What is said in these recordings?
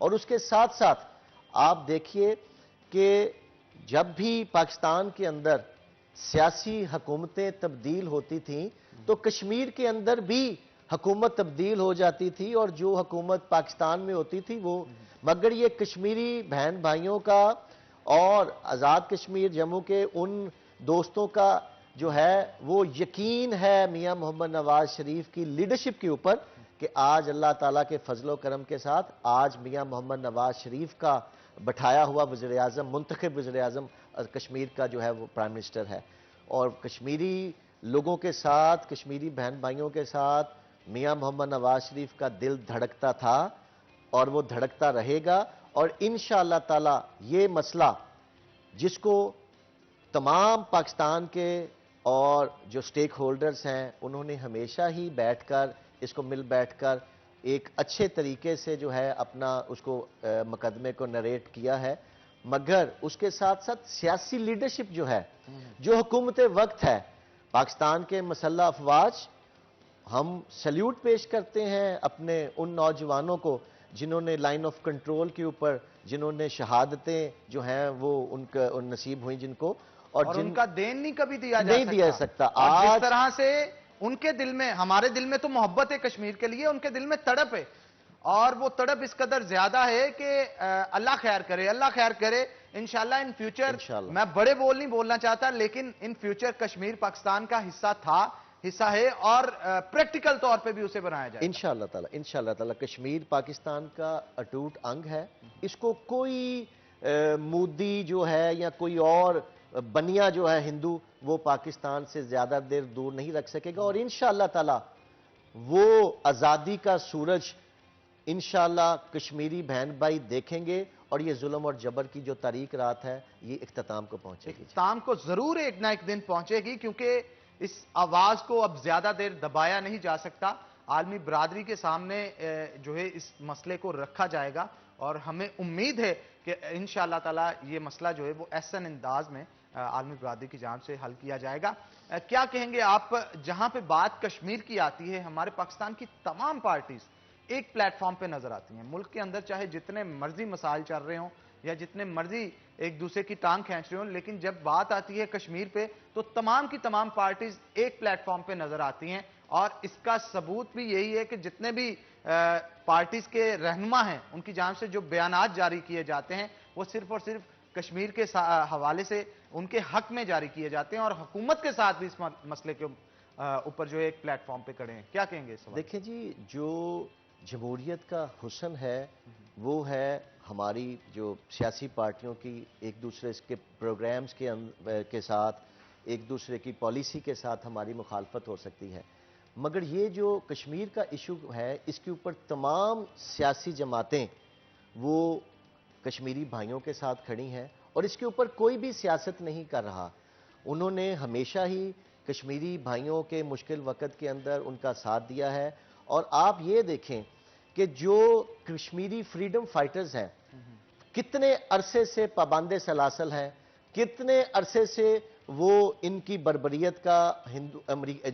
اور اس کے ساتھ ساتھ آپ دیکھیے کہ جب بھی پاکستان کے اندر سیاسی حکومتیں تبدیل ہوتی تھیں تو کشمیر کے اندر بھی حکومت تبدیل ہو جاتی تھی، اور جو حکومت پاکستان میں ہوتی تھی وہ، مگر یہ کشمیری بہن بھائیوں کا اور آزاد کشمیر جموں کے ان دوستوں کا جو ہے وہ یقین ہے میاں محمد نواز شریف کی لیڈرشپ کے اوپر کہ آج اللہ تعالیٰ کے فضل و کرم کے ساتھ آج میاں محمد نواز شریف کا بٹھایا ہوا وزیر اعظم، منتخب وزیر اعظم کشمیر کا جو ہے وہ پرائم منسٹر ہے، اور کشمیری لوگوں کے ساتھ، کشمیری بہن بھائیوں کے ساتھ میاں محمد نواز شریف کا دل دھڑکتا تھا اور وہ دھڑکتا رہے گا، اور انشاءاللہ تعالی یہ مسئلہ جس کو تمام پاکستان کے اور جو سٹیک ہولڈرز ہیں انہوں نے ہمیشہ ہی بیٹھ کر اس کو مل بیٹھ کر ایک اچھے طریقے سے جو ہے اپنا اس کو مقدمے کو نریٹ کیا ہے، مگر اس کے ساتھ ساتھ سیاسی لیڈرشپ جو ہے، جو حکومت وقت ہے پاکستان کے مسلح افواج، ہم سیلیوٹ پیش کرتے ہیں اپنے ان نوجوانوں کو جنہوں نے لائن آف کنٹرول کے اوپر، جنہوں نے شہادتیں جو ہیں وہ ان نصیب ہوئیں جن کو، اور ان کا دین نہیں کبھی دیا جا سکتا۔ اور جس طرح سے ان کے دل میں، ہمارے دل میں تو محبت ہے کشمیر کے لیے، ان کے دل میں تڑپ ہے، اور وہ تڑپ اس قدر زیادہ ہے کہ اللہ خیر کرے، اللہ خیر کرے انشاءاللہ ان فیوچر۔ میں بڑے بول نہیں بولنا چاہتا، لیکن ان فیوچر کشمیر پاکستان کا حصہ تھا، حصہ ہے، اور پریکٹیکل طور پہ بھی اسے بنایا جائے انشاءاللہ تعالی کشمیر پاکستان کا اٹوٹ انگ ہے، اس کو کوئی مودی جو ہے یا کوئی اور بنیا جو ہے ہندو وہ پاکستان سے زیادہ دیر دور نہیں رکھ سکے گا، اور انشاءاللہ تعالی وہ آزادی کا سورج انشاءاللہ کشمیری بہن بھائی دیکھیں گے، اور یہ ظلم اور جبر کی جو تاریک رات ہے یہ اختتام کو پہنچے گی، اختتام کو ضرور ایک نہ ایک دن پہنچے گی، کیونکہ اس آواز کو اب زیادہ دیر دبایا نہیں جا سکتا، عالمی برادری کے سامنے جو ہے اس مسئلے کو رکھا جائے گا، اور ہمیں امید ہے کہ انشاءاللہ تعالی یہ مسئلہ جو ہے وہ احسن انداز میں عالمی برادری کی جانب سے حل کیا جائے گا۔ کیا کہیں گے آپ، جہاں پہ بات کشمیر کی آتی ہے، ہمارے پاکستان کی تمام پارٹیز ایک پلیٹ فارم پہ نظر آتی ہیں، ملک کے اندر چاہے جتنے مرضی مسائل چل رہے ہوں یا جتنے مرضی ایک دوسرے کی ٹانگ کھینچ رہے ہوں، لیکن جب بات آتی ہے کشمیر پہ تو تمام کی تمام پارٹیز ایک پلیٹ فارم پہ نظر آتی ہیں، اور اس کا ثبوت بھی یہی ہے کہ جتنے بھی پارٹیز کے رہنما ہیں ان کی جانب سے جو بیانات جاری کیے جاتے ہیں وہ صرف اور صرف کشمیر کے حوالے سے ان کے حق میں جاری کیے جاتے ہیں، اور حکومت کے ساتھ بھی اس مسئلے کے اوپر جو ہے ایک پلیٹ فارم پہ کھڑے ہیں۔ کیا کہیں گے اس وقت؟ دیکھیں جی، جو جمہوریت کا حسن ہے وہ ہے ہماری جو سیاسی پارٹیوں کی ایک دوسرے کے پروگرامز کے ساتھ، ایک دوسرے کی پالیسی کے ساتھ ہماری مخالفت ہو سکتی ہے، مگر یہ جو کشمیر کا ایشو ہے اس کے اوپر تمام سیاسی جماعتیں وہ کشمیری بھائیوں کے ساتھ کھڑی ہیں، اور اس کے اوپر کوئی بھی سیاست نہیں کر رہا، انہوں نے ہمیشہ ہی کشمیری بھائیوں کے مشکل وقت کے اندر ان کا ساتھ دیا ہے، اور آپ یہ دیکھیں کہ جو کشمیری فریڈم فائٹرز ہیں کتنے عرصے سے پابند سلاسل ہیں، کتنے عرصے سے وہ ان کی بربریت کا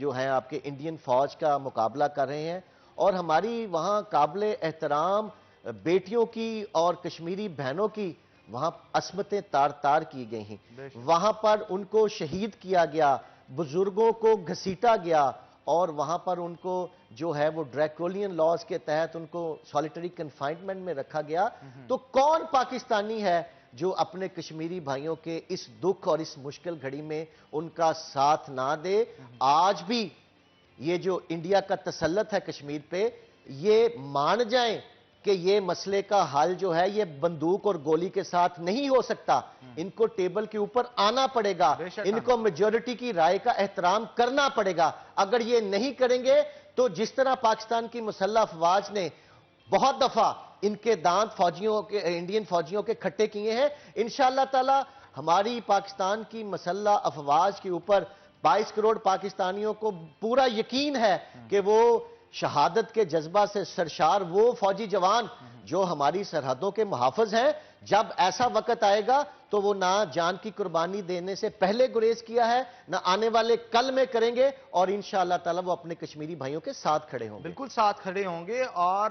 جو ہے آپ کے انڈین فوج کا مقابلہ کر رہے ہیں، اور ہماری وہاں قابل احترام بیٹیوں کی اور کشمیری بہنوں کی وہاں عصمتیں تار تار کی گئی ہیں، وہاں پر ان کو شہید کیا گیا، بزرگوں کو گھسیٹا گیا، اور وہاں پر ان کو جو ہے وہ ڈریکولین لاز کے تحت ان کو سالیٹری کنفائنمنٹ میں رکھا گیا۔ تو کون پاکستانی ہے جو اپنے کشمیری بھائیوں کے اس دکھ اور اس مشکل گھڑی میں ان کا ساتھ نہ دے؟ آج بھی یہ جو انڈیا کا تسلط ہے کشمیر پہ، یہ مان جائیں کہ یہ مسئلے کا حل جو ہے یہ بندوق اور گولی کے ساتھ نہیں ہو سکتا، ان کو ٹیبل کے اوپر آنا پڑے گا، ان کو میجورٹی کی رائے کا احترام کرنا پڑے گا۔ اگر یہ نہیں کریں گے تو جس طرح پاکستان کی مسلح افواج نے بہت دفعہ ان کے دانت انڈین فوجیوں کے کھٹے کیے ہیں، انشاءاللہ تعالی ہماری پاکستان کی مسلح افواج کے اوپر 22 کروڑ پاکستانیوں کو پورا یقین ہے کہ وہ شہادت کے جذبہ سے سرشار وہ فوجی جوان جو ہماری سرحدوں کے محافظ ہیں، جب ایسا وقت آئے گا تو وہ نہ جان کی قربانی دینے سے پہلے گریز کیا ہے، نہ آنے والے کل میں کریں گے، اور انشاءاللہ تعالی وہ اپنے کشمیری بھائیوں کے ساتھ کھڑے ہوں گے۔ بالکل ساتھ کھڑے ہوں گے، اور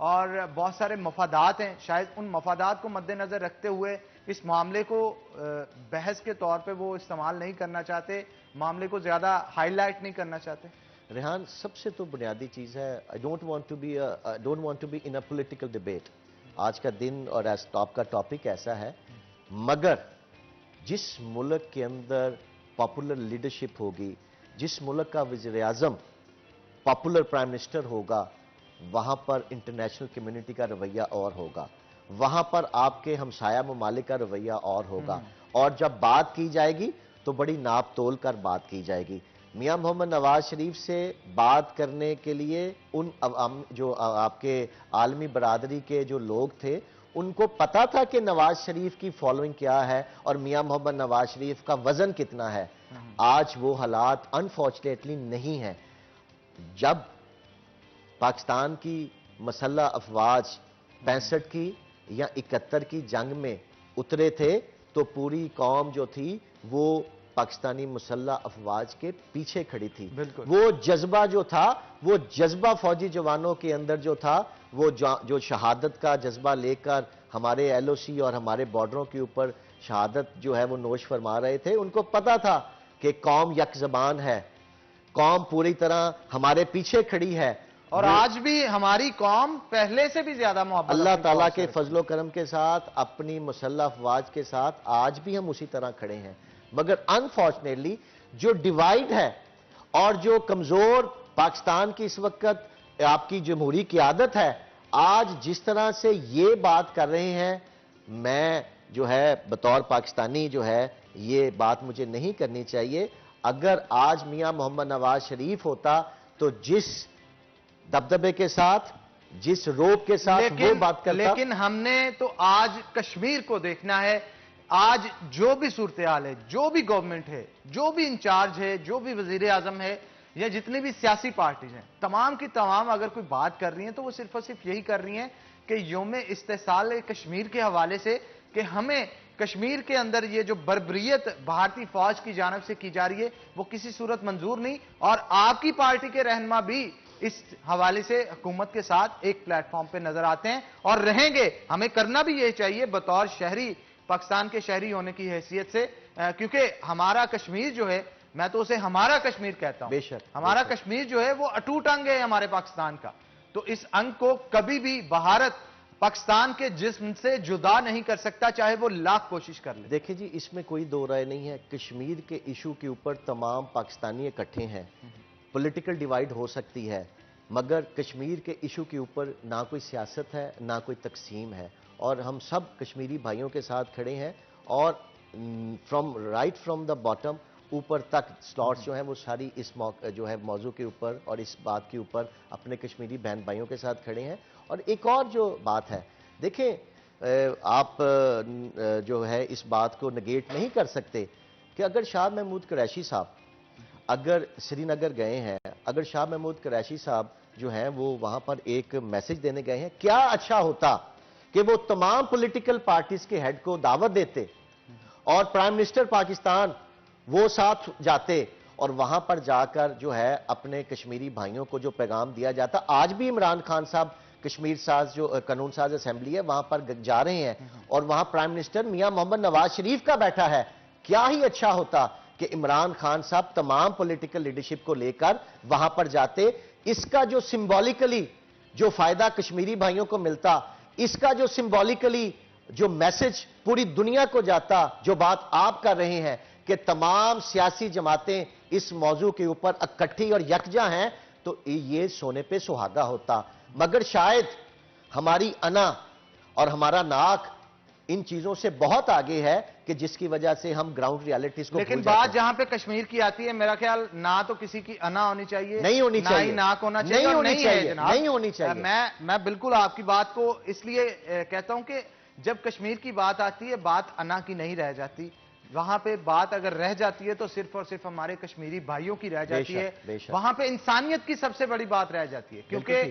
اور بہت سارے مفادات ہیں، شاید ان مفادات کو مد نظر رکھتے ہوئے اس معاملے کو بحث کے طور پہ وہ استعمال نہیں کرنا چاہتے، معاملے کو زیادہ ہائی لائٹ نہیں کرنا چاہتے؟ ریحان، سب سے تو بنیادی چیز ہے I don't want to be in a political debate. آج کا دن اور آپ کا ٹاپک ایسا ہے، مگر جس ملک کے اندر پاپولر لیڈرشپ ہوگی، جس ملک کا وزیر اعظم پاپولر پرائم منسٹر ہوگا، وہاں پر انٹرنیشنل کمیونٹی کا رویہ اور ہوگا، وہاں پر آپ کے ہمسایہ ممالک کا رویہ اور ہوگا، اور جب بات کی جائے گی تو بڑی ناپ تول کر بات کی جائے گی۔ میاں محمد نواز شریف سے بات کرنے کے لیے ان جو آپ کے عالمی برادری کے جو لوگ تھے، ان کو پتا تھا کہ نواز شریف کی فالوئنگ کیا ہے اور میاں محمد نواز شریف کا وزن کتنا ہے۔ آج وہ حالات انفارچونیٹلی نہیں ہیں۔ جب پاکستان کی مسلح افواج 65 کی یا 71 کی جنگ میں اترے تھے تو پوری قوم جو تھی وہ پاکستانی مسلح افواج کے پیچھے کھڑی تھی۔ وہ جذبہ جو تھا، وہ جذبہ فوجی جوانوں کے اندر جو تھا، وہ جو شہادت کا جذبہ لے کر ہمارے ایل او سی اور ہمارے بارڈروں کے اوپر شہادت جو ہے وہ نوش فرما رہے تھے، ان کو پتا تھا کہ قوم یک زبان ہے، قوم پوری طرح ہمارے پیچھے کھڑی ہے، اور آج بھی ہماری قوم پہلے سے بھی زیادہ محبت اللہ تعالیٰ کے فضل و کرم کے ساتھ اپنی مسلح افواج کے ساتھ آج بھی ہم اسی طرح کھڑے ہیں۔ مگر انفارچونیٹلی جو ڈیوائیڈ ہے اور جو کمزور پاکستان کی اس وقت آپ کی جمہوری قیادت ہے، آج جس طرح سے یہ بات کر رہے ہیں، میں جو ہے بطور پاکستانی جو ہے یہ بات مجھے نہیں کرنی چاہیے۔ اگر آج میاں محمد نواز شریف ہوتا تو جس دبدبے کے ساتھ، جس روب کے ساتھ وہ بات کرتا، لیکن ہم نے تو آج کشمیر کو دیکھنا ہے۔ آج جو بھی صورتحال ہے، جو بھی گورنمنٹ ہے، جو بھی انچارج ہے، جو بھی وزیر اعظم ہے یا جتنی بھی سیاسی پارٹیز ہیں، تمام کی تمام اگر کوئی بات کر رہی ہیں تو وہ صرف اور صرف یہی کر رہی ہیں کہ یوم استحصال کشمیر کے حوالے سے کہ ہمیں کشمیر کے اندر یہ جو بربریت بھارتی فوج کی جانب سے کی جا رہی ہے وہ کسی صورت منظور نہیں، اور آپ کی پارٹی کے رہنما بھی اس حوالے سے حکومت کے ساتھ ایک پلیٹ فارم پہ نظر آتے ہیں اور رہیں گے۔ ہمیں کرنا بھی یہ چاہیے بطور شہری، پاکستان کے شہری ہونے کی حیثیت سے، کیونکہ ہمارا کشمیر جو ہے، میں تو اسے ہمارا کشمیر کہتا ہوں، بے شک ہمارا کشمیر جو ہے وہ اٹوٹ انگ ہے ہمارے پاکستان کا، تو اس انگ کو کبھی بھی بھارت پاکستان کے جسم سے جدا نہیں کر سکتا، چاہے وہ لاکھ کوشش کر لے۔ دیکھیں جی، اس میں کوئی دو رائے نہیں ہے، کشمیر کے ایشو کے اوپر تمام پاکستانی اکٹھے ہیں، پولیٹیکل ڈیوائیڈ ہو سکتی ہے، مگر کشمیر کے ایشو کے اوپر نہ کوئی سیاست ہے نہ کوئی تقسیم ہے، اور ہم سب کشمیری بھائیوں کے ساتھ کھڑے ہیں، اور فرام دا باٹم اوپر تک سلاٹس جو ہیں وہ ساری اس جو ہے موضوع کے اوپر اور اس بات کے اوپر اپنے کشمیری بہن بھائیوں کے ساتھ کھڑے ہیں۔ اور ایک اور جو بات ہے، دیکھیں آپ جو ہے اس بات کو نگیٹ نہیں کر سکتے کہ اگر شاہ محمود قریشی صاحب اگر سری نگر گئے ہیں، اگر شاہ محمود قریشی صاحب جو ہیں وہ وہاں پر ایک میسج دینے گئے ہیں، کیا اچھا ہوتا کہ وہ تمام پولیٹیکل پارٹیز کے ہیڈ کو دعوت دیتے اور پرائم منسٹر پاکستان وہ ساتھ جاتے اور وہاں پر جا کر جو ہے اپنے کشمیری بھائیوں کو جو پیغام دیا جاتا۔ آج بھی عمران خان صاحب کشمیر ساز جو قانون ساز اسمبلی ہے وہاں پر جا رہے ہیں اور وہاں پرائم منسٹر میاں محمد نواز شریف کا بیٹھا ہے۔ کیا ہی اچھا ہوتا کہ عمران خان صاحب تمام پولیٹیکل لیڈرشپ کو لے کر وہاں پر جاتے۔ اس کا جو سمبولیکلی جو فائدہ کشمیری بھائیوں کو ملتا، اس کا جو سمبولیکلی جو میسج پوری دنیا کو جاتا، جو بات آپ کر رہے ہیں کہ تمام سیاسی جماعتیں اس موضوع کے اوپر اکٹھی اور یکجا ہیں، تو یہ سونے پہ سہاگا ہوتا۔ مگر شاید ہماری انا اور ہمارا ناک ان چیزوں سے بہت آگے ہے کہ جس کی وجہ سے ہم گراؤنڈ ریالٹیز کو لیکن بات جہاں پہ کشمیر کی آتی ہے، میرا خیال نہ تو کسی کی انا ہونی چاہیے، نہیں ہونی چاہیے، نہ ہی ناک ہونا چاہیے، نہیں ہونی چاہیے۔ میں بالکل آپ کی بات کو اس لیے کہتا ہوں کہ جب کشمیر کی بات آتی ہے، بات انا کی نہیں رہ جاتی، وہاں پہ بات اگر رہ جاتی ہے تو صرف اور صرف ہمارے کشمیری بھائیوں کی رہ جاتی ہے، وہاں پہ انسانیت کی سب سے بڑی بات رہ جاتی ہے، کیونکہ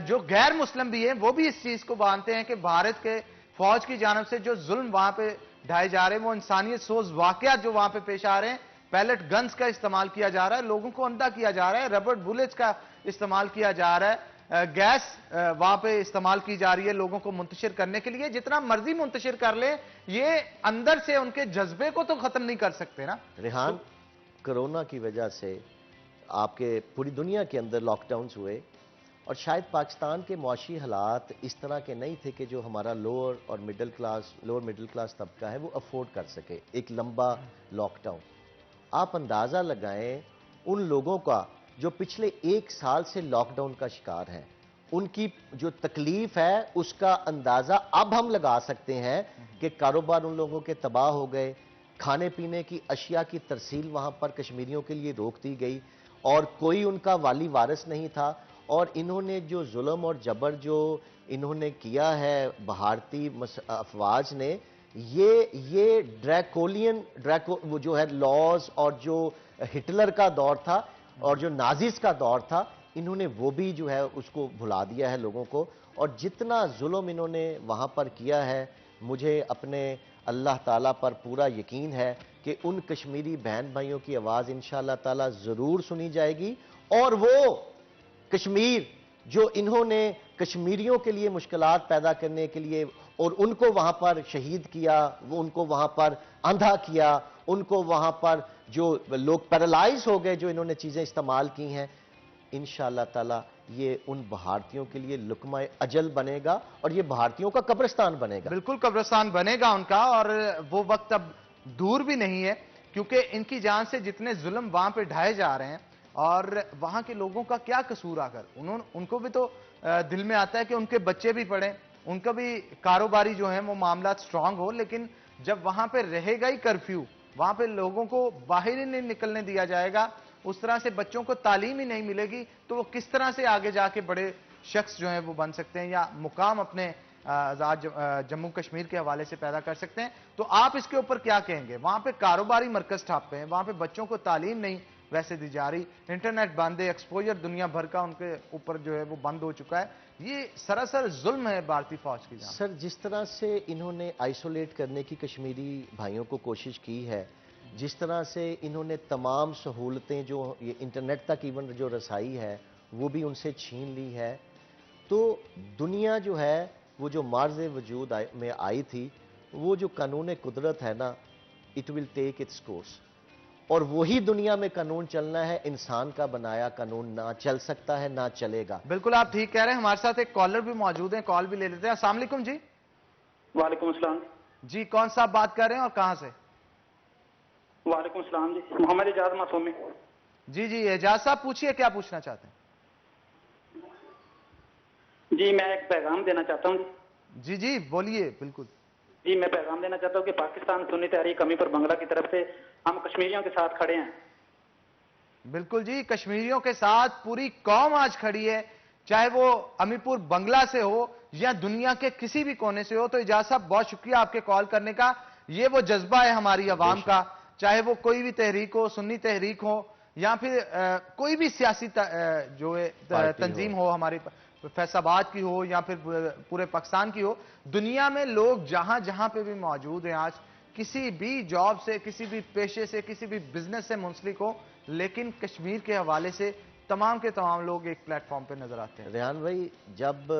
جو غیر مسلم بھی ہیں وہ بھی اس چیز کو مانتے ہیں کہ بھارت کے فوج کی جانب سے جو ظلم وہاں پہ ڈھائے جا رہے ہیں، وہ انسانیت سوز واقعات جو وہاں پہ پیش آ رہے ہیں، پیلٹ گنز کا استعمال کیا جا رہا ہے، لوگوں کو اندھا کیا جا رہا ہے، ربڑ بلیٹس کا استعمال کیا جا رہا ہے، گیس وہاں پہ استعمال کی جا رہی ہے لوگوں کو منتشر کرنے کے لیے. جتنا مرضی منتشر کر لیں, یہ اندر سے ان کے جذبے کو تو ختم نہیں کر سکتے نا. ریحان, کرونا کی وجہ سے آپ کے پوری دنیا کے اندر لاک ڈاؤنز ہوئے, اور شاید پاکستان کے معاشی حالات اس طرح کے نہیں تھے کہ جو ہمارا لوور مڈل کلاس طبقہ ہے وہ افورڈ کر سکے ایک لمبا لاک ڈاؤن. آپ اندازہ لگائیں ان لوگوں کا جو پچھلے 1 سال سے لاک ڈاؤن کا شکار ہیں, ان کی جو تکلیف ہے اس کا اندازہ اب ہم لگا سکتے ہیں کہ کاروبار ان لوگوں کے تباہ ہو گئے, کھانے پینے کی اشیاء کی ترسیل وہاں پر کشمیریوں کے لیے روک دی گئی, اور کوئی ان کا والی وارث نہیں تھا, اور انہوں نے جو ظلم اور جبر جو انہوں نے کیا ہے بھارتی افواج نے, یہ وہ جو ہے لاز, اور جو ہٹلر کا دور تھا اور جو نازیز کا دور تھا, انہوں نے وہ بھی جو ہے اس کو بھلا دیا ہے لوگوں کو. اور جتنا ظلم انہوں نے وہاں پر کیا ہے, مجھے اپنے اللہ تعالیٰ پر پورا یقین ہے کہ ان کشمیری بہن بھائیوں کی آواز انشاءاللہ تعالیٰ ضرور سنی جائے گی, اور وہ کشمیر جو انہوں نے کشمیریوں کے لیے مشکلات پیدا کرنے کے لیے اور ان کو وہاں پر شہید کیا, وہ ان کو وہاں پر اندھا کیا, ان کو وہاں پر جو لوگ پیرالائز ہو گئے جو انہوں نے چیزیں استعمال کی ہیں, انشاءاللہ تعالیٰ یہ ان بھارتیوں کے لیے لقمہ اجل بنے گا, اور یہ بھارتیوں کا قبرستان بنے گا. بالکل قبرستان بنے گا ان کا, اور وہ وقت اب دور بھی نہیں ہے, کیونکہ ان کی جان سے جتنے ظلم وہاں پہ ڈھائے جا رہے ہیں, اور وہاں کے لوگوں کا کیا قصور آ کر ان کو بھی تو دل میں آتا ہے کہ ان کے بچے بھی پڑھیں, ان کا بھی کاروباری جو ہیں وہ معاملات سٹرونگ ہو, لیکن جب وہاں پہ رہے گا ہی کرفیو, وہاں پہ لوگوں کو باہر ہی نہیں نکلنے دیا جائے گا, اس طرح سے بچوں کو تعلیم ہی نہیں ملے گی, تو وہ کس طرح سے آگے جا کے بڑے شخص جو ہیں وہ بن سکتے ہیں, یا مقام اپنے آزاد جموں کشمیر کے حوالے سے پیدا کر سکتے ہیں. تو آپ اس کے اوپر کیا کہیں گے؟ وہاں پہ کاروباری مرکز ٹھاپے ہیں, وہاں پہ بچوں کو تعلیم نہیں ویسے دی جا رہی, انٹرنیٹ بند ہے, ایکسپوجر دنیا بھر کا ان کے اوپر جو ہے وہ بند ہو چکا ہے. یہ سراسر ظلم ہے بھارتی فوج کی جانب. سر, جس طرح سے انہوں نے آئسولیٹ کرنے کی کشمیری بھائیوں کو کوشش کی ہے, جس طرح سے انہوں نے تمام سہولتیں جو یہ انٹرنیٹ تک ایون جو رسائی ہے وہ بھی ان سے چھین لی ہے, تو دنیا جو ہے وہ جو مارز وجود میں آئی تھی, وہ جو قانون قدرت ہے نا, it will take its course, اور وہی دنیا میں قانون چلنا ہے. انسان کا بنایا قانون نہ چل سکتا ہے, نہ چلے گا. بالکل آپ ٹھیک کہہ رہے ہیں. ہمارے ساتھ ایک کالر بھی موجود ہیں, کال بھی لے لیتے ہیں. السلام علیکم جی. وعلیکم السلام جی, کون صاحب بات کر رہے ہیں اور کہاں سے؟ وعلیکم السلام جی, محمد اعجاز معصومی. جی اعجاز صاحب پوچھئے, کیا پوچھنا چاہتے ہیں؟ جی میں ایک پیغام دینا چاہتا ہوں. جی بولیے. بالکل جی, میں پیغام دینا چاہتا ہوں کہ پاکستان سنی تحریک کمی پر بنگلہ کی طرف سے ہم کشمیریوں کے ساتھ کھڑے ہیں. بالکل جی, کشمیریوں کے ساتھ پوری قوم آج کھڑی ہے, چاہے وہ امی پور بنگلہ سے ہو یا دنیا کے کسی بھی کونے سے ہو. تو اعجاز صاحب بہت شکریہ آپ کے کال کرنے کا. یہ وہ جذبہ ہے ہماری عوام کا, چاہے وہ کوئی بھی تحریک ہو, سنی تحریک ہو یا پھر کوئی بھی سیاسی جو تنظیم ہو, ہماری فیصلاباد کی ہو یا پھر پورے پاکستان کی ہو. دنیا میں لوگ جہاں جہاں پہ بھی موجود ہیں آج, کسی بھی جاب سے, کسی بھی پیشے سے, کسی بھی بزنس سے منسلک ہو, لیکن کشمیر کے حوالے سے تمام کے تمام لوگ ایک پلیٹ فارم پہ نظر آتے ہیں. ریحان بھائی, جب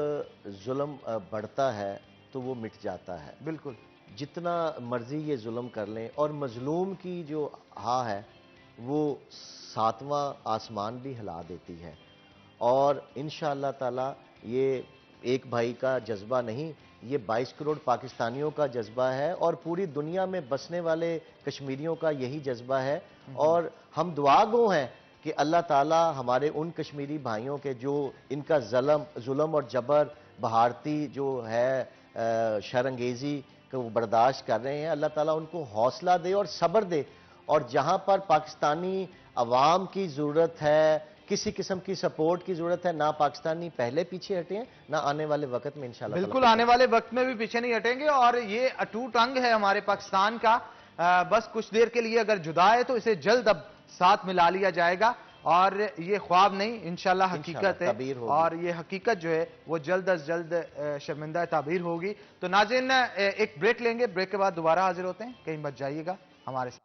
ظلم بڑھتا ہے تو وہ مٹ جاتا ہے. بالکل, جتنا مرضی یہ ظلم کر لیں, اور مظلوم کی جو ہاں ہے وہ 7واں آسمان بھی ہلا دیتی ہے. اور انشاءاللہ تعالی یہ ایک بھائی کا جذبہ نہیں, یہ 22 کروڑ پاکستانیوں کا جذبہ ہے, اور پوری دنیا میں بسنے والے کشمیریوں کا یہی جذبہ ہے. اور ہم دعا گو ہیں کہ اللہ تعالی ہمارے ان کشمیری بھائیوں کے جو ان کا ظلم اور جبر بھارتی جو ہے شرانگیزی کو وہ برداشت کر رہے ہیں, اللہ تعالیٰ ان کو حوصلہ دے اور صبر دے. اور جہاں پر پاکستانی عوام کی ضرورت ہے, کسی قسم کی سپورٹ کی ضرورت ہے, نہ پاکستانی پہلے پیچھے ہٹے ہیں, نہ آنے والے وقت میں انشاءاللہ. بالکل آنے والے وقت میں بھی پیچھے نہیں ہٹیں گے. اور یہ اٹوٹ انگ ہے ہمارے پاکستان کا, بس کچھ دیر کے لیے اگر جدا ہے تو اسے جلد اب ساتھ ملا لیا جائے گا. اور یہ خواب نہیں, انشاءاللہ حقیقت ہے, اور یہ حقیقت جو ہے وہ جلد از جلد شرمندہ تعبیر ہوگی. تو ناظرین ایک بریک لیں گے, بریک کے بعد دوبارہ حاضر ہوتے ہیں, کہیں مت جائیے گا, ہمارے ساتھ.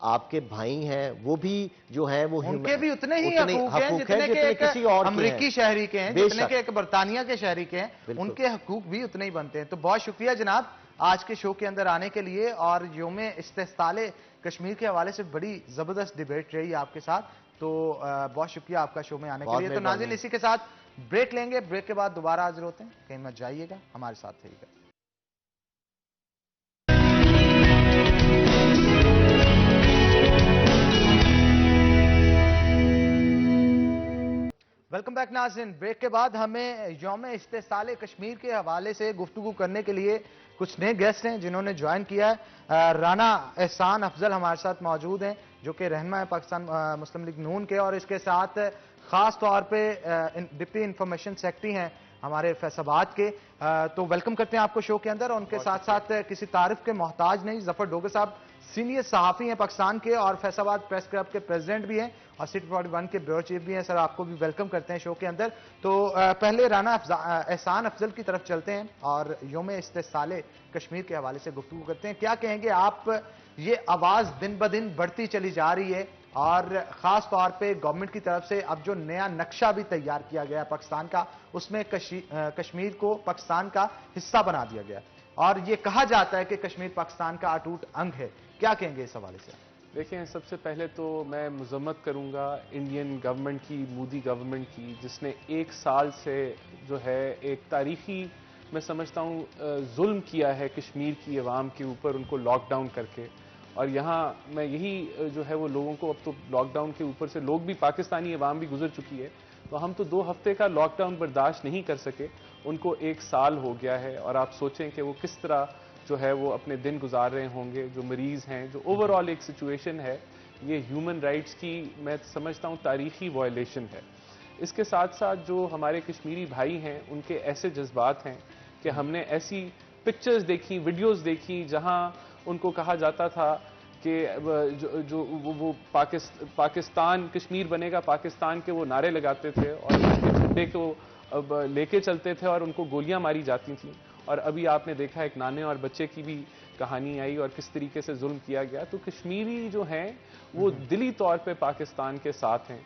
آپ کے بھائی ہیں وہ بھی جو ہیں وہ ان کے بھی اتنے ہی حقوق ہیں جتنے کہ ایک کسی اور امریکی شہری کے ہیں، جتنے کہ ایک برطانیہ کے شہری کے ہیں، ان کے حقوق بھی اتنے ہی بنتے ہیں۔ تو بہت شکریہ جناب آج کے شو کے اندر آنے کے لیے، اور یوم استحصال کشمیر کے حوالے سے بڑی زبردست ڈیبیٹ رہی آپ کے ساتھ، تو بہت شکریہ آپ کا شو میں آنے کے لیے۔ تو ناظرین اسی کے ساتھ بریک لیں گے، بریک کے بعد دوبارہ حاضر ہوتے ہیں، کہیں مت جائیے گا، ہمارے ساتھ رہیے گا۔ ویلکم بیک ناظرین، بریک کے بعد ہمیں یوم استحصال کشمیر کے حوالے سے گفتگو کرنے کے لیے کچھ نئے گیسٹ ہیں جنہوں نے جوائن کیا ہے۔ رانا احسان افضل ہمارے ساتھ موجود ہیں جو کہ رہنما ہے پاکستان مسلم لیگ نون کے، اور اس کے ساتھ خاص طور پہ ڈپٹی انفارمیشن سیکرٹری ہیں ہمارے فیصل آباد کے۔ تو ویلکم کرتے ہیں آپ کو شو کے اندر، اور ان کے ساتھ ساتھ کسی تعارف کے محتاج نہیں، ظفر ڈوگر صاحب سینئر صحافی ہیں پاکستان کے اور فیصل آباد پریس کلب کے پریزیڈنٹ بھی ہیں اور سٹی 41 کے بیورو چیف بھی ہیں۔ سر آپ کو بھی ویلکم کرتے ہیں شو کے اندر۔ تو پہلے رانا احسان افضل کی طرف چلتے ہیں اور یوم استحصال کشمیر کے حوالے سے گفتگو کرتے ہیں۔ کیا کہیں گے آپ، یہ آواز دن بدن بڑھتی چلی جا رہی ہے اور خاص طور پہ گورنمنٹ کی طرف سے اب جو نیا نقشہ بھی تیار کیا گیا ہے پاکستان کا، اس میں کشمیر کو پاکستان کا حصہ بنا دیا گیا اور یہ کہا جاتا ہے کہ کشمیر پاکستان کا اٹوٹ انگ ہے، کیا کہیں گے اس حوالے سے؟ دیکھیں، سب سے پہلے تو میں مذمت کروں گا انڈین گورنمنٹ کی، مودی گورنمنٹ کی، جس نے 1 سال سے جو ہے ایک تاریخی میں سمجھتا ہوں ظلم کیا ہے کشمیر کی عوام کے اوپر، ان کو لاک ڈاؤن کر کے۔ اور یہاں میں یہی جو ہے وہ لوگوں کو، اب تو لاک ڈاؤن کے اوپر سے لوگ بھی، پاکستانی عوام بھی گزر چکی ہے، تو ہم تو 2 ہفتے کا لاک ڈاؤن برداشت نہیں کر سکے، ان کو 1 سال ہو گیا ہے۔ اور آپ سوچیں کہ وہ کس طرح جو ہے وہ اپنے دن گزار رہے ہوں گے، جو مریض ہیں، جو اوورآل ایک سچویشن ہے، یہ ہیومن رائٹس کی میں سمجھتا ہوں تاریخی وائلیشن ہے۔ اس کے ساتھ ساتھ جو ہمارے کشمیری بھائی ہیں، ان کے ایسے جذبات ہیں کہ ہم نے ایسی پکچرز دیکھی، ویڈیوز دیکھی، جہاں ان کو کہا جاتا تھا کہ جو وہ پاکستان کشمیر بنے گا پاکستان کے وہ نعرے لگاتے تھے اور ان کے جھنڈے کو لے کے چلتے تھے اور ان کو گولیاں ماری جاتی تھیں۔ اور ابھی آپ نے دیکھا ایک نانے اور بچے کی بھی کہانی آئی اور کس طریقے سے ظلم کیا گیا۔ تو کشمیری جو ہیں وہ دلی طور پہ پاکستان کے ساتھ ہیں۔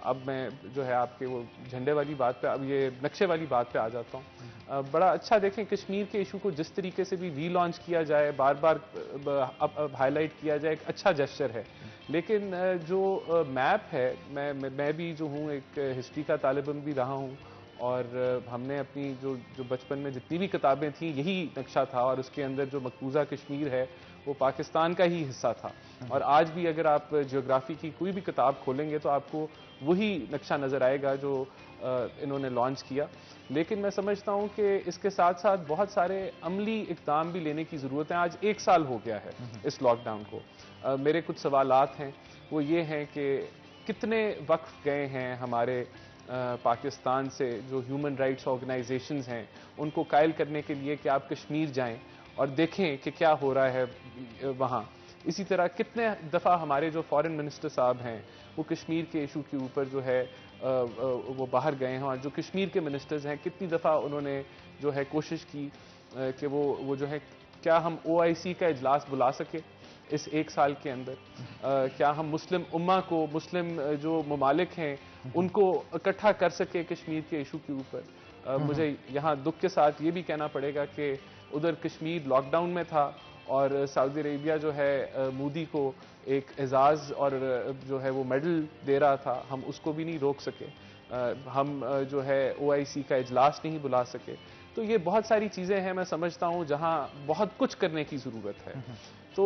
اب میں جو ہے آپ کے وہ جھنڈے والی بات پہ، اب یہ نقشے والی بات پہ آ جاتا ہوں۔ بڑا اچھا، دیکھیں کشمیر کے ایشو کو جس طریقے سے بھی ری لانچ کیا جائے، بار بار ہائی لائٹ کیا جائے، ایک اچھا جسچر ہے۔ لیکن جو میپ ہے، میں بھی جو ہوں ایک ہسٹری کا طالب علم بھی رہا ہوں، اور ہم نے اپنی جو بچپن میں جتنی بھی کتابیں تھیں یہی نقشہ تھا، اور اس کے اندر جو مقبوضہ کشمیر ہے وہ پاکستان کا ہی حصہ تھا۔ اور آج بھی اگر آپ جیوگرافی کی کوئی بھی کتاب کھولیں گے تو آپ کو وہی نقشہ نظر آئے گا جو انہوں نے لانچ کیا۔ لیکن میں سمجھتا ہوں کہ اس کے ساتھ ساتھ بہت سارے عملی اقدام بھی لینے کی ضرورت ہے۔ آج 1 سال ہو گیا ہے اس لاک ڈاؤن کو۔ میرے کچھ سوالات ہیں، وہ یہ ہیں کہ کتنے وقت گئے ہیں ہمارے پاکستان سے جو ہیومن رائٹس آرگنائزیشنز ہیں ان کو قائل کرنے کے لیے کہ آپ کشمیر جائیں اور دیکھیں کہ کیا ہو رہا ہے وہاں۔ اسی طرح کتنے دفعہ ہمارے جو فارن منسٹر صاحب ہیں وہ کشمیر کے ایشو کے اوپر جو ہے وہ باہر گئے ہیں، اور جو کشمیر کے منسٹرز ہیں کتنی دفعہ انہوں نے جو ہے کوشش کی کہ وہ جو ہے کیا ہم OIC کا اجلاس بلا سکے اس 1 سال کے اندر، کیا ہم مسلم امہ کو، مسلم جو ممالک ہیں ان کو اکٹھا کر سکے کشمیر کے ایشو کے اوپر۔ مجھے یہاں دکھ کے ساتھ یہ بھی کہنا پڑے گا کہ ادھر کشمیر لاک ڈاؤن میں تھا اور سعودی عربیہ جو ہے مودی کو ایک اعزاز اور جو ہے وہ میڈل دے رہا تھا، ہم اس کو بھی نہیں روک سکے، ہم جو ہے OIC کا اجلاس نہیں بلا سکے۔ تو یہ بہت ساری چیزیں ہیں، میں سمجھتا ہوں جہاں بہت کچھ کرنے کی ضرورت ہے۔ تو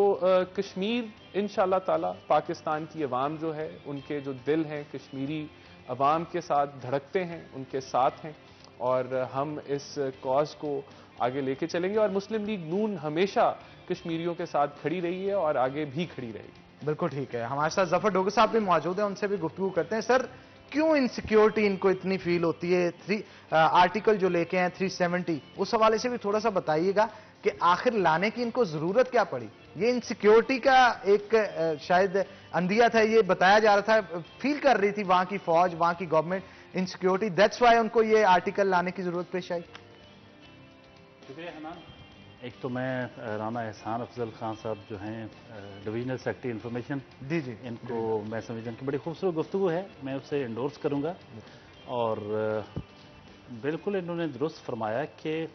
کشمیر انشاءاللہ تعالی پاکستان کی عوام جو ہے ان کے جو دل ہیں کشمیری عوام کے ساتھ دھڑکتے ہیں، ان کے ساتھ ہیں، اور ہم اس کاز کو آگے لے کے چلیں گے، اور مسلم لیگ نون ہمیشہ کشمیریوں کے ساتھ کھڑی رہی ہے اور آگے بھی کھڑی رہے گی۔ بالکل ٹھیک ہے، ہمارے ساتھ ظفر ڈوگر صاحب بھی موجود ہیں، ان سے بھی گفتگو کرتے ہیں۔ سر، کیوں انسیکیورٹی ان کو اتنی فیل ہوتی ہے؟ آرٹیکل جو لے کے ہیں 370، اس حوالے سے بھی تھوڑا سا بتائیے گا کہ آخر لانے کی ان کو ضرورت کیا پڑی؟ یہ انسیکیورٹی کا ایک شاید اندیہ تھا، یہ بتایا جا رہا تھا، فیل کر رہی تھی وہاں کی فوج، وہاں کی گورنمنٹ انسیکیورٹی، دیٹس وائی ان کو یہ آرٹیکل لانے کی ضرورت پیش آئی۔ شکریہ حنان۔ ایک تو میں رانا احسان افضل خان صاحب جو ہیں ڈویژنل سیکرٹری انفارمیشن، جی ان کو میں سمجھتا ہوں کہ بڑی خوبصورت گفتگو ہے، میں اسے انڈورس کروں گا. اور بالکل انہوں نے درست فرمایا کہ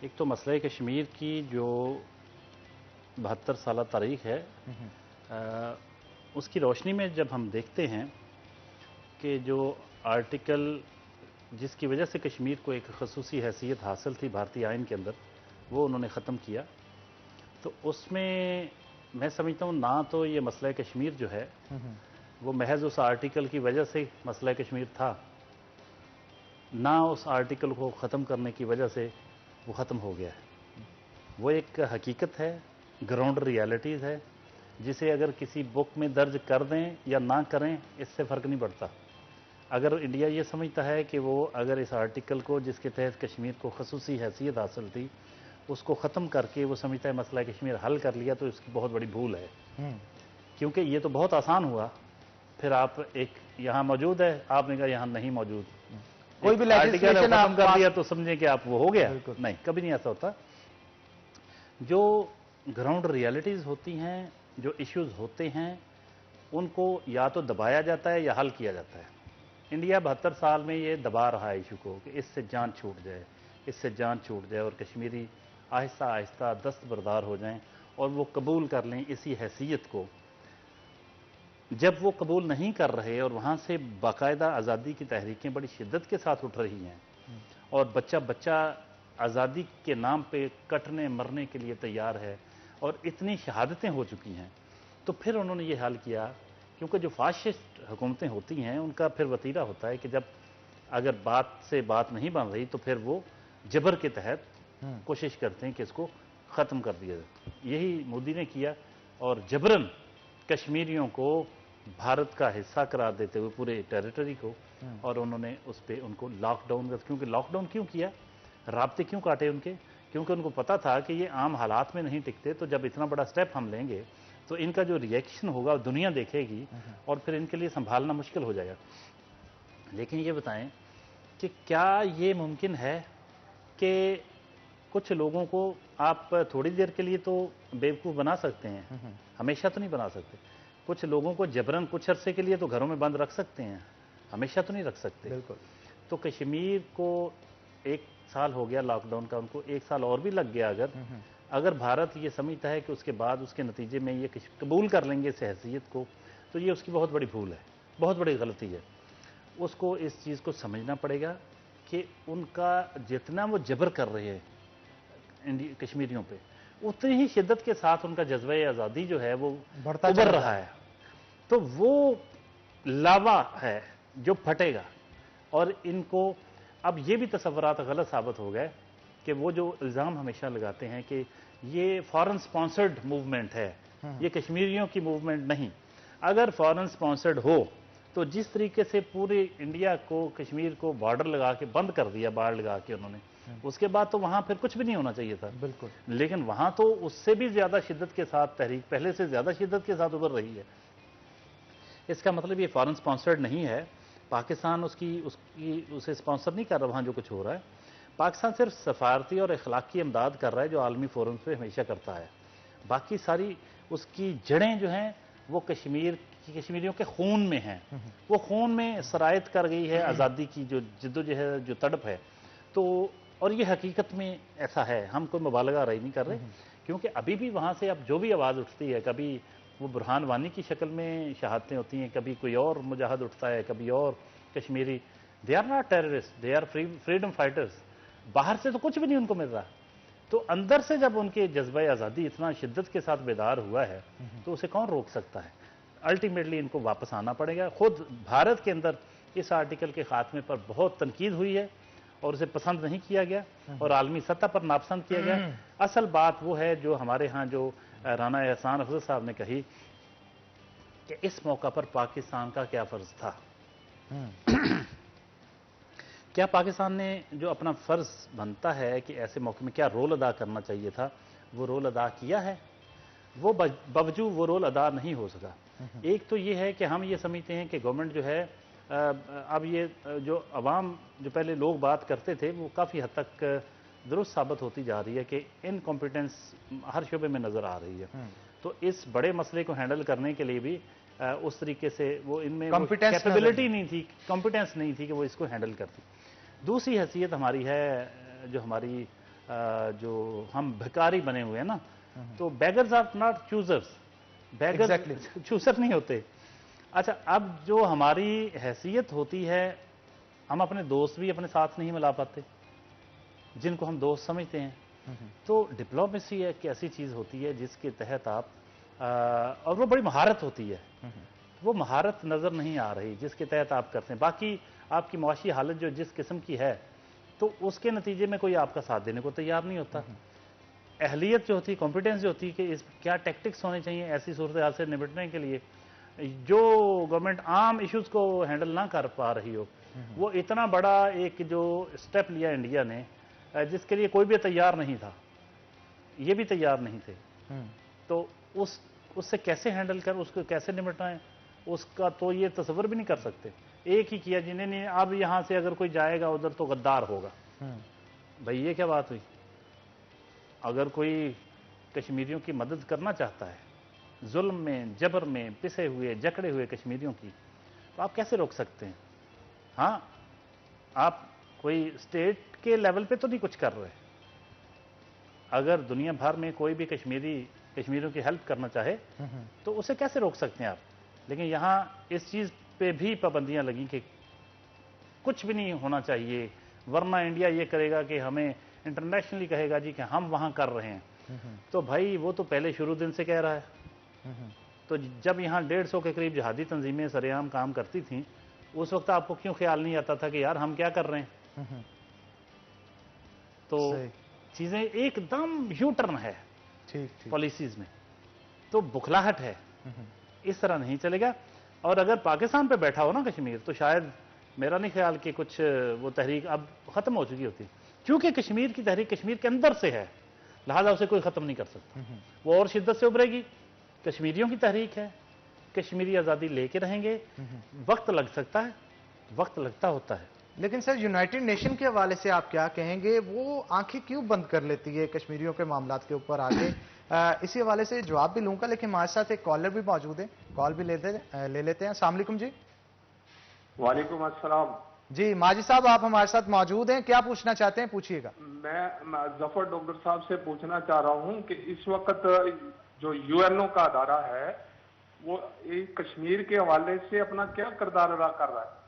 ایک تو مسئلہ کشمیر کی جو 72 سالہ تاریخ ہے، اس کی روشنی میں جب ہم دیکھتے ہیں کہ جو آرٹیکل جس کی وجہ سے کشمیر کو ایک خصوصی حیثیت حاصل تھی بھارتی آئین کے اندر، وہ انہوں نے ختم کیا، تو اس میں میں سمجھتا ہوں نہ تو یہ مسئلہ کشمیر جو ہے وہ محض اس آرٹیکل کی وجہ سے مسئلہ کشمیر تھا، نہ اس آرٹیکل کو ختم کرنے کی وجہ سے وہ ختم ہو گیا ہے. وہ ایک حقیقت ہے، گراؤنڈ ریالٹیز ہے، جسے اگر کسی بک میں درج کر دیں یا نہ کریں اس سے فرق نہیں پڑتا. اگر انڈیا یہ سمجھتا ہے کہ وہ اگر اس آرٹیکل کو جس کے تحت کشمیر کو خصوصی حیثیت حاصل تھی اس کو ختم کر کے وہ سمجھتا ہے مسئلہ کشمیر حل کر لیا، تو اس کی بہت بڑی بھول ہے. کیونکہ یہ تو بہت آسان ہوا، پھر آپ ایک یہاں موجود ہے، آپ نے کہا یہاں نہیں موجود، کوئی بھی آرٹیکل لیجسلیشن ختم کر دیا تو سمجھیں کہ آپ وہ ہو گیا. نہیں، کبھی نہیں ایسا ہوتا. جو گراؤنڈ ریالٹیز ہوتی ہیں، جو ایشوز ہوتے ہیں، ان کو یا تو دبایا جاتا ہے یا حل کیا جاتا ہے. انڈیا 72 سال میں یہ دبا رہا ہے ایشو کو کہ اس سے جان چھوٹ جائے، اس سے جان چھوٹ جائے، اور کشمیری آہستہ آہستہ دستبردار ہو جائیں اور وہ قبول کر لیں اسی حیثیت کو. جب وہ قبول نہیں کر رہے اور وہاں سے باقاعدہ آزادی کی تحریکیں بڑی شدت کے ساتھ اٹھ رہی ہیں اور بچہ بچہ آزادی کے نام پہ کٹنے مرنے کے لیے تیار ہے اور اتنی شہادتیں ہو چکی ہیں، تو پھر انہوں نے یہ حل کیا. کیونکہ جو فاشسٹ حکومتیں ہوتی ہیں ان کا پھر وتیرہ ہوتا ہے کہ جب اگر بات سے بات نہیں بن رہی تو پھر وہ جبر کے تحت کوشش کرتے ہیں کہ اس کو ختم کر دیا جائے. یہی مودی نے کیا اور جبراً کشمیریوں کو بھارت کا حصہ قرار دیتے ہوئے پورے ٹیریٹری کو، اور انہوں نے اس پہ ان کو لاک ڈاؤن کر. کیونکہ لاک ڈاؤن کیوں کیا، رابطے کیوں کاٹے ان کے؟ کیونکہ ان کو پتا تھا کہ یہ عام حالات میں نہیں ٹکتے، تو جب اتنا بڑا سٹیپ ہم لیں گے تو ان کا جو ری ایکشن ہوگا دنیا دیکھے گی اور پھر ان کے لیے سنبھالنا مشکل ہو جائے گا. لیکن یہ بتائیں کہ کیا یہ ممکن ہے کہ کچھ لوگوں کو آپ تھوڑی دیر کے لیے تو بیوقوف بنا سکتے ہیں، ہمیشہ تو نہیں بنا سکتے. کچھ لوگوں کو جبراً کچھ عرصے کے لیے تو گھروں میں بند رکھ سکتے ہیں، ہمیشہ تو نہیں رکھ سکتے. بالکل. تو کشمیر کو 1 سال ہو گیا لاک ڈاؤن کا، ان کو 1 سال اور بھی لگ گیا. اگر بھارت یہ سمجھتا ہے کہ اس کے بعد اس کے نتیجے میں یہ قبول کر لیں گے اس حیثیت کو، تو یہ اس کی بہت بڑی بھول ہے، بہت بڑی غلطی ہے. اس کو اس چیز کو سمجھنا پڑے گا کہ ان کا جتنا وہ جبر کر رہے ہیں کشمیریوں پہ، اتنی ہی شدت کے ساتھ ان کا جذبہ آزادی جو ہے وہ ابھر رہا ہے. تو وہ لاوا ہے جو پھٹے گا. اور ان کو اب یہ بھی تصورات غلط ثابت ہو گئے کہ وہ جو الزام ہمیشہ لگاتے ہیں کہ یہ فارن سپانسرڈ موومنٹ ہے، یہ کشمیریوں کی موومنٹ نہیں. اگر فارن سپانسرڈ ہو تو جس طریقے سے پورے انڈیا کو کشمیر کو بارڈر لگا کے بند کر دیا، باڑ لگا کے انہوں نے، اس کے بعد تو وہاں پھر کچھ بھی نہیں ہونا چاہیے تھا. بالکل. لیکن وہاں تو اس سے بھی زیادہ شدت کے ساتھ تحریک پہلے سے زیادہ شدت کے ساتھ ابھر رہی ہے. اس کا مطلب یہ فارن سپانسرڈ نہیں ہے. پاکستان اسے سپانسر نہیں کر رہا وہاں جو کچھ ہو رہا ہے. پاکستان صرف سفارتی اور اخلاقی امداد کر رہا ہے جو عالمی فورم پہ ہمیشہ کرتا ہے. باقی ساری اس کی جڑیں جو ہیں وہ کشمیریوں کے خون میں ہیں. وہ خون میں سرایت کر گئی ہے آزادی کی جو جدوجہد جو تڑپ ہے. تو اور یہ حقیقت میں ایسا ہے، ہم کوئی مبالغہ رائے نہیں کر رہے. کیونکہ ابھی بھی وہاں سے اب جو بھی آواز اٹھتی ہے، کبھی وہ برہان وانی کی شکل میں شہادتیں ہوتی ہیں، کبھی کوئی اور مجاہد اٹھتا ہے، کبھی اور Kashmiri. They are not terrorist, they are freedom fighters. باہر سے تو کچھ بھی نہیں ان کو مل رہا. تو اندر سے جب ان کے جذبہ آزادی اتنا شدت کے ساتھ بیدار ہوا ہے تو اسے کون روک سکتا ہے؟ الٹیمیٹلی ان کو واپس آنا پڑے گا. خود بھارت کے اندر اس آرٹیکل کے خاتمے پر بہت تنقید ہوئی ہے اور اسے پسند نہیں کیا گیا اور عالمی سطح پر ناپسند کیا گیا. اصل بات وہ ہے جو ہمارے ہاں جو رانا احسان افضل صاحب نے کہی کہ اس موقع پر پاکستان کا کیا فرض تھا. کیا پاکستان نے جو اپنا فرض بنتا ہے کہ ایسے موقع میں کیا رول ادا کرنا چاہیے تھا وہ رول ادا کیا ہے؟ وہ باوجود وہ رول ادا نہیں ہو سکا. ایک تو یہ ہے کہ ہم یہ سمجھتے ہیں کہ گورنمنٹ جو ہے اب یہ جو عوام جو پہلے لوگ بات کرتے تھے وہ کافی حد تک درست ثابت ہوتی جا رہی ہے کہ انکمپیٹنس ہر شعبے میں نظر آ رہی ہے. تو اس بڑے مسئلے کو ہینڈل کرنے کے لیے بھی اس طریقے سے وہ ان میں کیپیبلٹی نہیں تھی, کمپیٹنس نہیں تھی کہ وہ اس کو ہینڈل کرتی. دوسری حیثیت ہماری ہے جو ہماری جو ہم بھکاری بنے ہوئے ہیں نا, تو beggars are not choosers, beggars chooser نہیں ہوتے. اچھا, اب جو ہماری حیثیت ہوتی ہے, ہم اپنے دوست بھی اپنے ساتھ نہیں ملا پاتے جن کو ہم دوست سمجھتے ہیں. تو ڈپلومیسی ایک ایسی چیز ہوتی ہے جس کے تحت آپ اور وہ بڑی مہارت ہوتی ہے, وہ مہارت نظر نہیں آ رہی جس کے تحت آپ کرتے ہیں. باقی آپ کی معاشی حالت جو جس قسم کی ہے تو اس کے نتیجے میں کوئی آپ کا ساتھ دینے کو تیار نہیں ہوتا. اہلیت جو ہوتی ہے, کمپیٹنس جو ہوتی ہے کہ کیا ٹیکٹکس ہونے چاہیے ایسی صورتحال سے نمٹنے کے لیے, جو گورنمنٹ عام ایشوز کو ہینڈل نہ کر پا رہی ہو. وہ اتنا بڑا ایک جو اسٹیپ لیا انڈیا نے جس کے لیے کوئی بھی تیار نہیں تھا, یہ بھی تیار نہیں تھے, تو اس سے کیسے ہینڈل کر, اس کو کیسے نمٹنا ہے, اس کا تو یہ تصور بھی نہیں کر سکتے. ایک ہی کیا جنہیں نے, اب یہاں سے اگر کوئی جائے گا ادھر تو غدار ہوگا. بھئی یہ کیا بات ہوئی؟ اگر کوئی کشمیریوں کی مدد کرنا چاہتا ہے ظلم میں, جبر میں پسے ہوئے جکڑے ہوئے کشمیریوں کی, تو آپ کیسے روک سکتے ہیں؟ ہاں, آپ کوئی اسٹیٹ کے لیول پہ تو نہیں کچھ کر رہے. اگر دنیا بھر میں کوئی بھی کشمیریوں کی ہیلپ کرنا چاہے تو اسے کیسے روک سکتے ہیں آپ؟ لیکن یہاں اس چیز پہ بھی پابندیاں لگیں کہ کچھ بھی نہیں ہونا چاہیے, ورنہ انڈیا یہ کرے گا کہ ہمیں انٹرنیشنلی کہے گا جی کہ ہم وہاں کر رہے ہیں. تو بھائی وہ تو پہلے شروع دن سے کہہ رہا ہے. تو جب یہاں 150 کے قریب جہادی تنظیمیں سرعام کام کرتی تھیں, اس وقت آپ کو کیوں خیال نہیں آتا تھا کہ یار ہم کیا کر رہے ہیں؟ تو چیزیں ایک دم یو ٹرن ہے پالیسیز میں, تو بکھلاہٹ ہے, اس طرح نہیں چلے گا. اور اگر پاکستان پہ بیٹھا ہو نا کشمیر, تو شاید میرا نہیں خیال کہ کچھ وہ تحریک اب ختم ہو چکی ہوتی, کیونکہ کشمیر کی تحریک کشمیر کے اندر سے ہے, لہذا اسے کوئی ختم نہیں کر سکتا. وہ اور شدت سے ابھرے گی. کشمیریوں کی تحریک ہے, کشمیری آزادی لے کے رہیں گے. وقت لگ سکتا ہے, وقت لگتا ہوتا ہے. لیکن سر یونائٹڈ نیشن کے حوالے سے آپ کیا کہیں گے, وہ آنکھیں کیوں بند کر لیتی ہے کشمیریوں کے معاملات کے اوپر آگے؟ اسی حوالے سے جواب بھی لوں گا, لیکن ہمارے ساتھ ایک کالر بھی موجود ہے, کال بھی لے لیتے ہیں. السلام علیکم جی. وعلیکم السلام. جی ماجد صاحب, آپ ہمارے ساتھ موجود ہیں, کیا پوچھنا چاہتے ہیں, پوچھیے گا. میں ظفر ڈاکٹر صاحب سے پوچھنا چاہ رہا ہوں کہ اس وقت جو یو این او کا ادارہ ہے وہ کشمیر کے حوالے سے اپنا کیا کردار ادا کر رہا ہے؟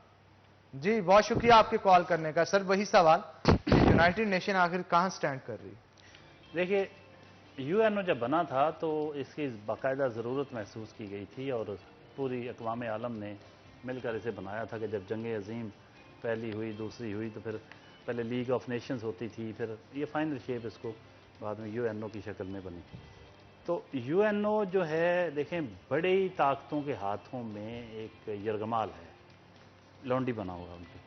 جی بہت شکریہ آپ کے کال کرنے کا. سر وہی سوال, یونائٹڈ نیشن آخر کہاں سٹینڈ کر رہی؟ دیکھیے, یو این او جب بنا تھا تو اس کی باقاعدہ ضرورت محسوس کی گئی تھی, اور پوری اقوام عالم نے مل کر اسے بنایا تھا کہ جب جنگ عظیم پہلی ہوئی, دوسری ہوئی, تو پھر پہلے لیگ آف نیشنز ہوتی تھی, پھر یہ فائنل شیپ اس کو بعد میں یو این او کی شکل میں بنی. تو یو این او جو ہے, دیکھیں بڑی طاقتوں کے ہاتھوں میں ایک یرغمال ہے, لونڈی بنا ہوا ان کے.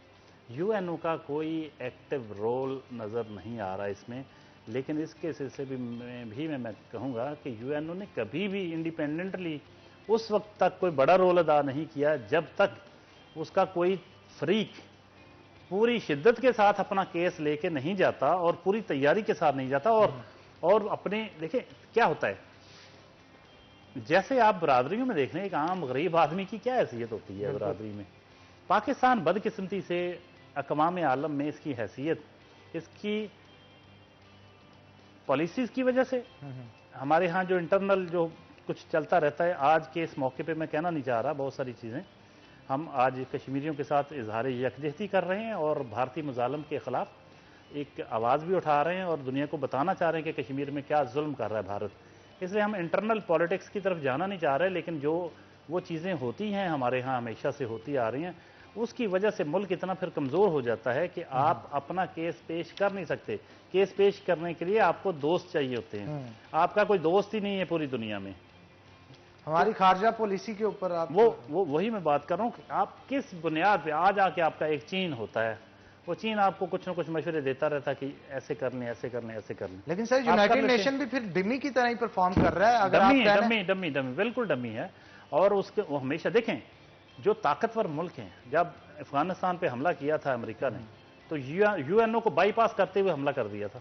یو این او کا کوئی ایکٹیو رول نظر نہیں آ رہا اس میں. لیکن اس کے سلسلے میں بھی میں کہوں گا کہ یو این او نے کبھی بھی انڈیپینڈنٹلی اس وقت تک کوئی بڑا رول ادا نہیں کیا جب تک اس کا کوئی فریق پوری شدت کے ساتھ اپنا کیس لے کے نہیں جاتا اور پوری تیاری کے ساتھ نہیں جاتا. اور اپنے دیکھیں کیا ہوتا ہے, جیسے آپ برادریوں میں دیکھ رہے ہیں, ایک عام غریب آدمی کی کیا حیثیت ہوتی ہے برادری میں. پاکستان بدقسمتی سے اقوام عالم میں اس کی حیثیت, اس کی پالیسیز کی وجہ سے, ہمارے ہاں جو انٹرنل جو کچھ چلتا رہتا ہے, آج کے اس موقع پہ میں کہنا نہیں چاہ رہا بہت ساری چیزیں, ہم آج کشمیریوں کے ساتھ اظہار یکجہتی کر رہے ہیں اور بھارتی مظالم کے خلاف ایک آواز بھی اٹھا رہے ہیں اور دنیا کو بتانا چاہ رہے ہیں کہ کشمیر میں کیا ظلم کر رہا ہے بھارت. اس لیے ہم انٹرنل پالیٹکس کی طرف جانا نہیں چاہ رہے, لیکن جو وہ چیزیں ہوتی ہیں ہمارے ہاں ہمیشہ سے ہوتی آ رہی ہیں, اس کی وجہ سے ملک اتنا پھر کمزور ہو جاتا ہے کہ آپ اپنا کیس پیش کر نہیں سکتے. کیس پیش کرنے کے لیے آپ کو دوست چاہیے ہوتے ہیں, آپ کا کوئی دوست ہی نہیں ہے پوری دنیا میں. ہماری خارجہ پالیسی کے اوپر آپ وہی میں بات کر رہا ہوں کہ آپ کس بنیاد پہ آ جا کے آپ کا ایک چین ہوتا ہے, وہ چین آپ کو کچھ نہ کچھ مشورے دیتا رہتا کہ ایسے کر لیں, ایسے کر لیں, ایسے کر لیں. لیکن سر یونائٹڈ نیشن بھی پھر ڈمی کی طرح ہی پرفارم کر رہا ہے. اگر ڈمی بالکل ڈمی ہے. اور اس کے وہ ہمیشہ دیکھیں, جو طاقتور ملک ہیں, جب افغانستان پہ حملہ کیا تھا امریکہ نے, تو یو این او کو بائی پاس کرتے ہوئے حملہ کر دیا تھا.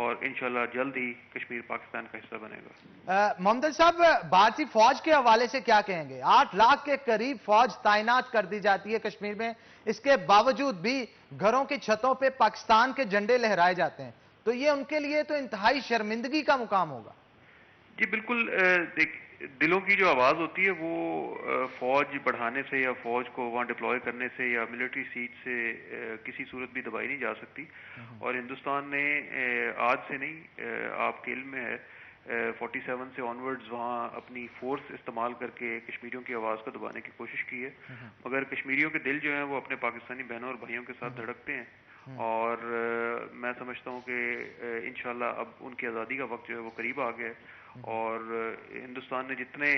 اور انشاءاللہ جلد ہی کشمیر پاکستان کا حصہ بنے گا۔ محمد صاحب، بھارتی فوج کے حوالے سے کیا کہیں گے؟ 8 لاکھ کے قریب فوج تعینات کر دی جاتی ہے کشمیر میں، اس کے باوجود بھی گھروں کی چھتوں پہ پاکستان کے جھنڈے لہرائے جاتے ہیں، تو یہ ان کے لیے تو انتہائی شرمندگی کا مقام ہوگا۔ جی بالکل، دلوں کی جو آواز ہوتی ہے وہ فوج بڑھانے سے یا فوج کو وہاں ڈپلوائے کرنے سے یا ملٹری سیٹ سے کسی صورت بھی دبائی نہیں جا سکتی، اور ہندوستان نے آج سے نہیں، آپ کے علم میں ہے 47 سے آنورڈز وہاں اپنی فورس استعمال کر کے کشمیریوں کی آواز کو دبانے کی کوشش کی ہے، مگر کشمیریوں کے دل جو ہیں وہ اپنے پاکستانی بہنوں اور بھائیوں کے ساتھ دھڑکتے ہیں، اور میں سمجھتا ہوں کہ انشاءاللہ اب ان کی آزادی کا وقت جو ہے وہ قریب آ گیا ہے، اور ہندوستان نے جتنے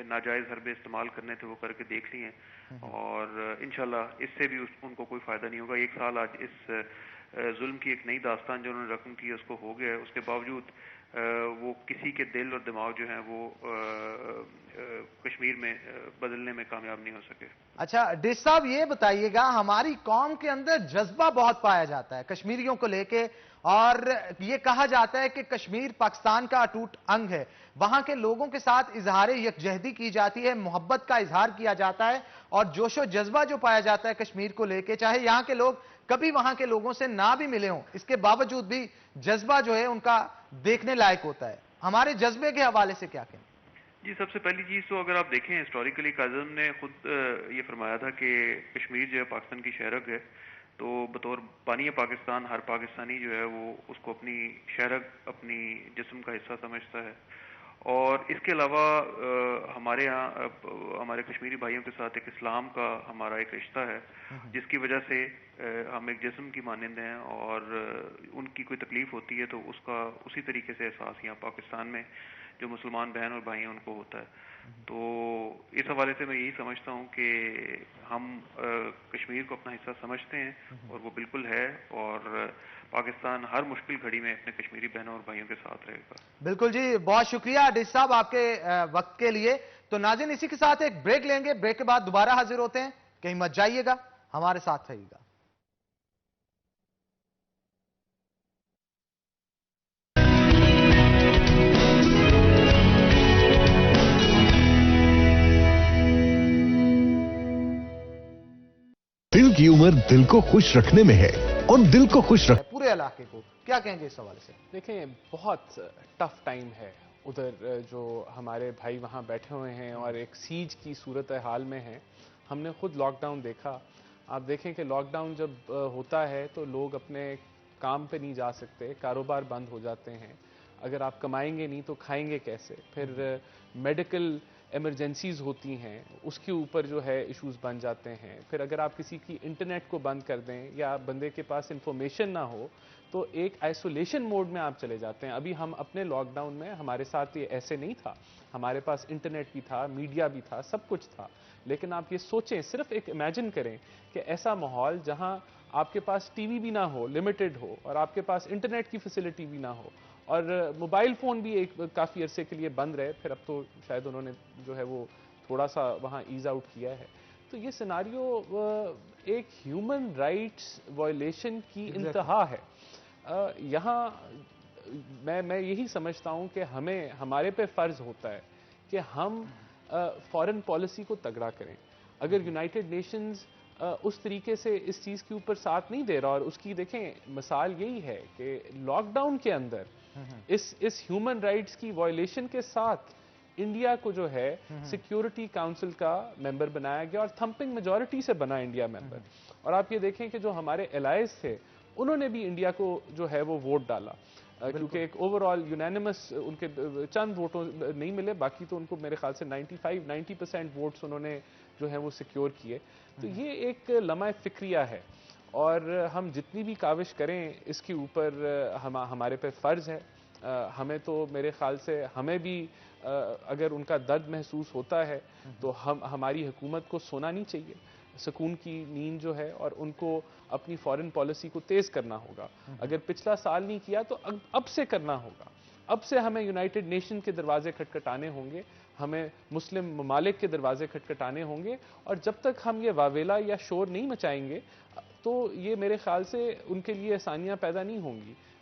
ناجائز حربے استعمال کرنے تھے وہ کر کے دیکھ لیے ہیں، اور انشاءاللہ اس سے بھی ان کو کوئی فائدہ نہیں ہوگا۔ 1 سال آج اس ظلم کی ایک نئی داستان جو انہوں نے رقم کی ہے اس کو ہو گیا ہے، اس کے باوجود وہ کسی کے دل اور دماغ جو ہیں وہ کشمیر میں بدلنے میں کامیاب نہیں ہو سکے۔ اچھا ڈیش صاحب، یہ بتائیے گا، ہماری قوم کے اندر جذبہ بہت پایا جاتا ہے کشمیریوں کو لے کے، اور یہ کہا جاتا ہے کہ کشمیر پاکستان کا اٹوٹ انگ ہے، وہاں کے لوگوں کے ساتھ اظہار یکجہتی کی جاتی ہے، محبت کا اظہار کیا جاتا ہے، اور جوش و جذبہ جو پایا جاتا ہے کشمیر کو لے کے، چاہے یہاں کے لوگ کبھی وہاں کے لوگوں سے نہ بھی ملے ہوں، اس کے باوجود بھی جذبہ جو ہے ان کا دیکھنے لائق ہوتا ہے۔ ہمارے جذبے کے حوالے سے کیا کہیں؟ جی سب سے پہلی چیز تو اگر آپ دیکھیں ہسٹوریکلی قائد نے خود یہ فرمایا تھا کہ کشمیر جو ہے پاکستان کی شہرگ ہے، تو بطور بانی پاکستان ہر پاکستانی جو ہے وہ اس کو اپنی شہرگ، اپنی جسم کا حصہ سمجھتا ہے، اور اس کے علاوہ ہمارے ہاں ہمارے کشمیری بھائیوں کے ساتھ ایک اسلام کا ہمارا ایک رشتہ ہے، جس کی وجہ سے ہم ایک جسم کی مانند ہیں، اور ان کی کوئی تکلیف ہوتی ہے تو اس کا اسی طریقے سے احساس یہاں پاکستان میں جو مسلمان بہن اور بھائی ہیں ان کو ہوتا ہے۔ تو اس حوالے سے میں یہی سمجھتا ہوں کہ ہم کشمیر کو اپنا حصہ سمجھتے ہیں، اور وہ بالکل ہے، اور پاکستان ہر مشکل گھڑی میں اپنے کشمیری بہنوں اور بھائیوں کے ساتھ رہے گا۔ بالکل جی، بہت شکریہ ڈیش صاحب آپ کے وقت کے لیے۔ تو ناظرین، اسی کے ساتھ ایک بریک لیں گے، بریک کے بعد دوبارہ حاضر ہوتے ہیں، کہیں مت جائیے گا، ہمارے ساتھ رہیے گا۔ دل کی عمر دل کو خوش رکھنے میں ہے، اور دل کو خوش رکھ پورے علاقے کو کیا کہیں گے اس حوالے سے؟ دیکھیں، بہت ٹف ٹائم ہے ادھر، جو ہمارے بھائی وہاں بیٹھے ہوئے ہیں اور ایک سیج کی صورتحال میں ہیں۔ ہم نے خود لاک ڈاؤن دیکھا، آپ دیکھیں کہ لاک ڈاؤن جب ہوتا ہے تو لوگ اپنے کام پہ نہیں جا سکتے، کاروبار بند ہو جاتے ہیں، اگر آپ کمائیں گے نہیں تو کھائیں گے کیسے؟ پھر میڈیکل ایمرجنسیز ہوتی ہیں، اس کے اوپر جو ہے ایشوز بن جاتے ہیں، پھر اگر آپ کسی کی انٹرنیٹ کو بند کر دیں یا بندے کے پاس انفارمیشن نہ ہو تو ایک آئسولیشن موڈ میں آپ چلے جاتے ہیں۔ ابھی ہم اپنے لاک ڈاؤن میں ہمارے ساتھ یہ ایسے نہیں تھا، ہمارے پاس انٹرنیٹ بھی تھا، میڈیا بھی تھا، سب کچھ تھا، لیکن آپ یہ سوچیں، صرف ایک امیجن کریں کہ ایسا ماحول جہاں آپ کے پاس ٹی وی بھی نہ ہو، لمیٹڈ ہو، اور آپ کے پاس انٹرنیٹ کی فیسلٹی بھی نہ ہو، اور موبائل فون بھی ایک کافی عرصے کے لیے بند رہے، پھر اب تو شاید انہوں نے جو ہے وہ تھوڑا سا وہاں ایز آؤٹ کیا ہے۔ تو یہ سیناریو ایک ہیومن رائٹس وائلیشن کی انتہا ہے۔ یہاں میں یہی سمجھتا ہوں کہ ہمارے پہ فرض ہوتا ہے کہ ہم فارن پالیسی کو تگڑا کریں۔ اگر یونائٹڈ نیشنز اس طریقے سے اس چیز کے اوپر ساتھ نہیں دے رہا، اور اس کی دیکھیں مثال یہی ہے کہ لاک ڈاؤن کے اندر اس ہیومن رائٹس کی وائلیشن کے ساتھ انڈیا کو جو ہے سیکیورٹی کاؤنسل کا ممبر بنایا گیا، اور تھمپنگ میجورٹی سے بنا انڈیا ممبر، اور آپ یہ دیکھیں کہ جو ہمارے الائز تھے انہوں نے بھی انڈیا کو جو ہے وہ ووٹ ڈالا، کیونکہ ایک اوور آل یونینیمس ان کے چند ووٹوں نہیں ملے، باقی تو ان کو میرے خیال سے 90% ووٹس انہوں نے جو ہے وہ سیکیور کیے۔ تو یہ ایک لمحہ فکریہ ہے، اور ہم جتنی بھی کاوش کریں اس کے اوپر ہمارے پہ فرض ہے۔ ہمیں تو میرے خیال سے ہمیں بھی اگر ان کا درد محسوس ہوتا ہے تو ہماری حکومت کو سونا نہیں چاہیے، سکون کی نیند جو ہے، اور ان کو اپنی فارن پالیسی کو تیز کرنا ہوگا۔ اگر پچھلا سال نہیں کیا تو اب سے کرنا ہوگا، اب سے ہمیں یونائٹڈ نیشن کے دروازے کھٹکھٹانے ہوں گے، ہمیں مسلم ممالک کے دروازے کھٹکھٹانے ہوں گے، اور جب تک ہم یہ واویلا یا شور نہیں مچائیں گے تو یہ میرے خیال سے ان کے لیے آسانیاں پیدا نہیں ہوں گی۔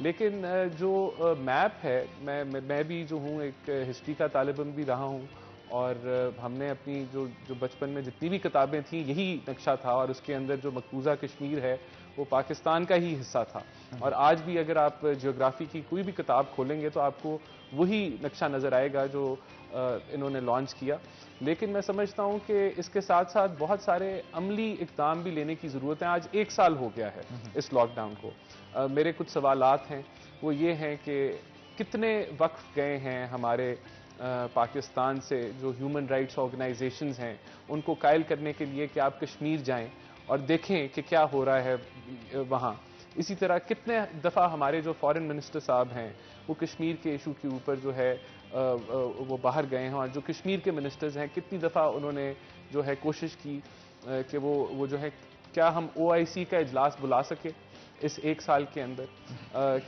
لیکن جو میپ ہے، میں بھی جو ہوں ایک ہسٹری کا طالب علم بھی رہا ہوں، اور ہم نے اپنی جو بچپن میں جتنی بھی کتابیں تھیں یہی نقشہ تھا، اور اس کے اندر جو مقبوضہ کشمیر ہے وہ پاکستان کا ہی حصہ تھا. اور آج بھی اگر آپ جیوگرافی کی کوئی بھی کتاب کھولیں گے تو آپ کو وہی نقشہ نظر آئے گا جو انہوں نے لانچ کیا. لیکن میں سمجھتا ہوں کہ اس کے ساتھ ساتھ بہت سارے عملی اقدام بھی لینے کی ضرورت ہے. آج 1 سال ہو گیا ہے اس لاک ڈاؤن کو. میرے کچھ سوالات ہیں، وہ یہ ہیں کہ کتنے وقف گئے ہیں ہمارے پاکستان سے جو ہیومن رائٹس آرگنائزیشنز ہیں ان کو قائل کرنے کے لیے کہ آپ کشمیر جائیں اور دیکھیں کہ کیا ہو رہا ہے وہاں. اسی طرح کتنے دفعہ ہمارے جو فارن منسٹر صاحب ہیں وہ کشمیر کے ایشو کے اوپر جو ہے وہ باہر گئے ہیں، اور جو کشمیر کے منسٹرز ہیں کتنی دفعہ انہوں نے جو ہے کوشش کی کہ وہ جو ہے کیا ہم OIC کا اجلاس بلا سکے اس 1 سال کے اندر،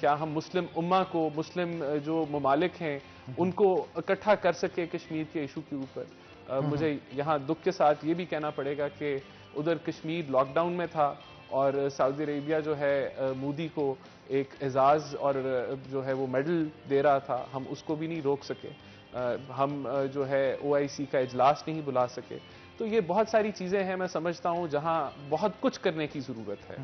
کیا ہم مسلم امہ کو، مسلم جو ممالک ہیں ان کو اکٹھا کر سکے کشمیر کے ایشو کے اوپر. مجھے یہاں دکھ کے ساتھ یہ بھی کہنا پڑے گا کہ ادھر کشمیر لاک ڈاؤن میں تھا اور سعودی عربیہ جو ہے مودی کو ایک اعزاز اور جو ہے وہ میڈل دے رہا تھا، ہم اس کو بھی نہیں روک سکے. ہم جو ہے OIC کا اجلاس نہیں بلا سکے. تو یہ بہت ساری چیزیں ہیں میں سمجھتا ہوں جہاں بہت کچھ کرنے کی ضرورت ہے.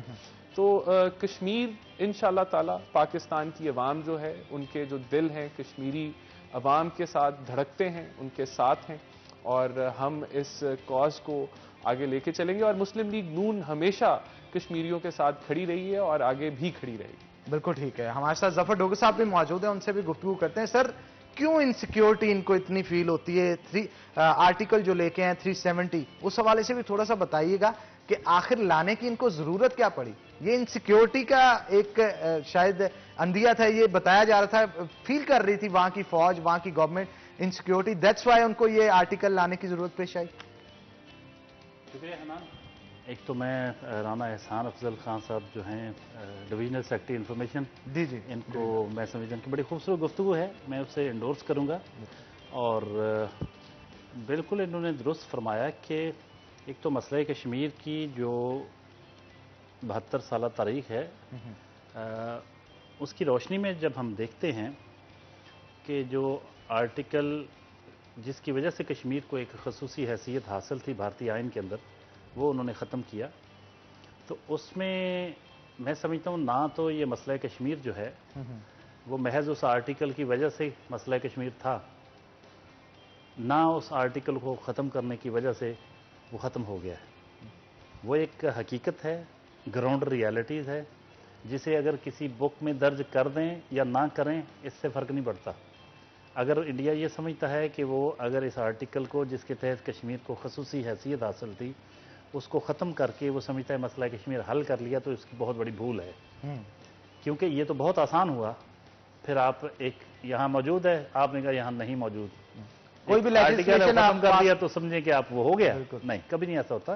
تو کشمیر انشاءاللہ تعالی پاکستان کی عوام جو ہے ان کے جو دل ہیں کشمیری عوام کے ساتھ دھڑکتے ہیں، ان کے ساتھ ہیں، اور ہم اس کاز کو آگے لے کے چلیں گے. اور مسلم لیگ نون ہمیشہ کشمیریوں کے ساتھ کھڑی رہی ہے اور آگے بھی کھڑی رہے گی. بالکل ٹھیک ہے. ہمارے ساتھ ظفر ڈوگر صاحب بھی موجود ہیں، ان سے بھی گفتگو کرتے ہیں. سر، کیوں انسیکیورٹی ان کو اتنی فیل ہوتی ہے؟ آرٹیکل جو لے کے ہیں 370، اس حوالے سے بھی تھوڑا سا بتائیے گا کہ آخر لانے کی ان کو ضرورت کیا پڑی؟ یہ انسیکیورٹی کا ایک شاید اندھیا تھا، یہ بتایا جا رہا تھا، فیل کر رہی تھی وہاں کی فوج، وہاں کی گورنمنٹ انسیکیورٹی، دیٹس وائی ان کو یہ آرٹیکل لانے کی ضرورت پیش آئی. شکریہ حنان. ایک تو میں رانا احسان افضل خان صاحب جو ہیں ڈویژنل سیکرٹری انفارمیشن، جی ان کو میں سمجھتا ہوں کہ بڑی خوبصورت گفتگو ہے، میں اسے انڈورس کروں گا. اور بالکل انہوں نے درست فرمایا کہ ایک تو مسئلہ کشمیر کی جو 72 سالہ تاریخ ہے، اس کی روشنی میں جب ہم دیکھتے ہیں کہ جو آرٹیکل جس کی وجہ سے کشمیر کو ایک خصوصی حیثیت حاصل تھی بھارتی آئین کے اندر، وہ انہوں نے ختم کیا، تو اس میں سمجھتا ہوں نہ تو یہ مسئلہ کشمیر جو ہے وہ محض اس آرٹیکل کی وجہ سے مسئلہ کشمیر تھا، نہ اس آرٹیکل کو ختم کرنے کی وجہ سے وہ ختم ہو گیا ہے. وہ ایک حقیقت ہے، گراؤنڈ ریالٹیز ہے، جسے اگر کسی بک میں درج کر دیں یا نہ کریں اس سے فرق نہیں پڑتا. اگر انڈیا یہ سمجھتا ہے کہ وہ اگر اس آرٹیکل کو جس کے تحت کشمیر کو خصوصی حیثیت حاصل تھی اس کو ختم کر کے وہ سمجھتا ہے مسئلہ کشمیر حل کر لیا، تو اس کی بہت بڑی بھول ہے. کیونکہ یہ تو بہت آسان ہوا، پھر آپ ایک یہاں موجود ہے، آپ نے کہا یہاں نہیں موجود، کوئی بھی آرٹیکل ختم کر دیا تو سمجھیں کہ آپ وہ ہو گیا. نہیں، کبھی نہیں ایسا ہوتا.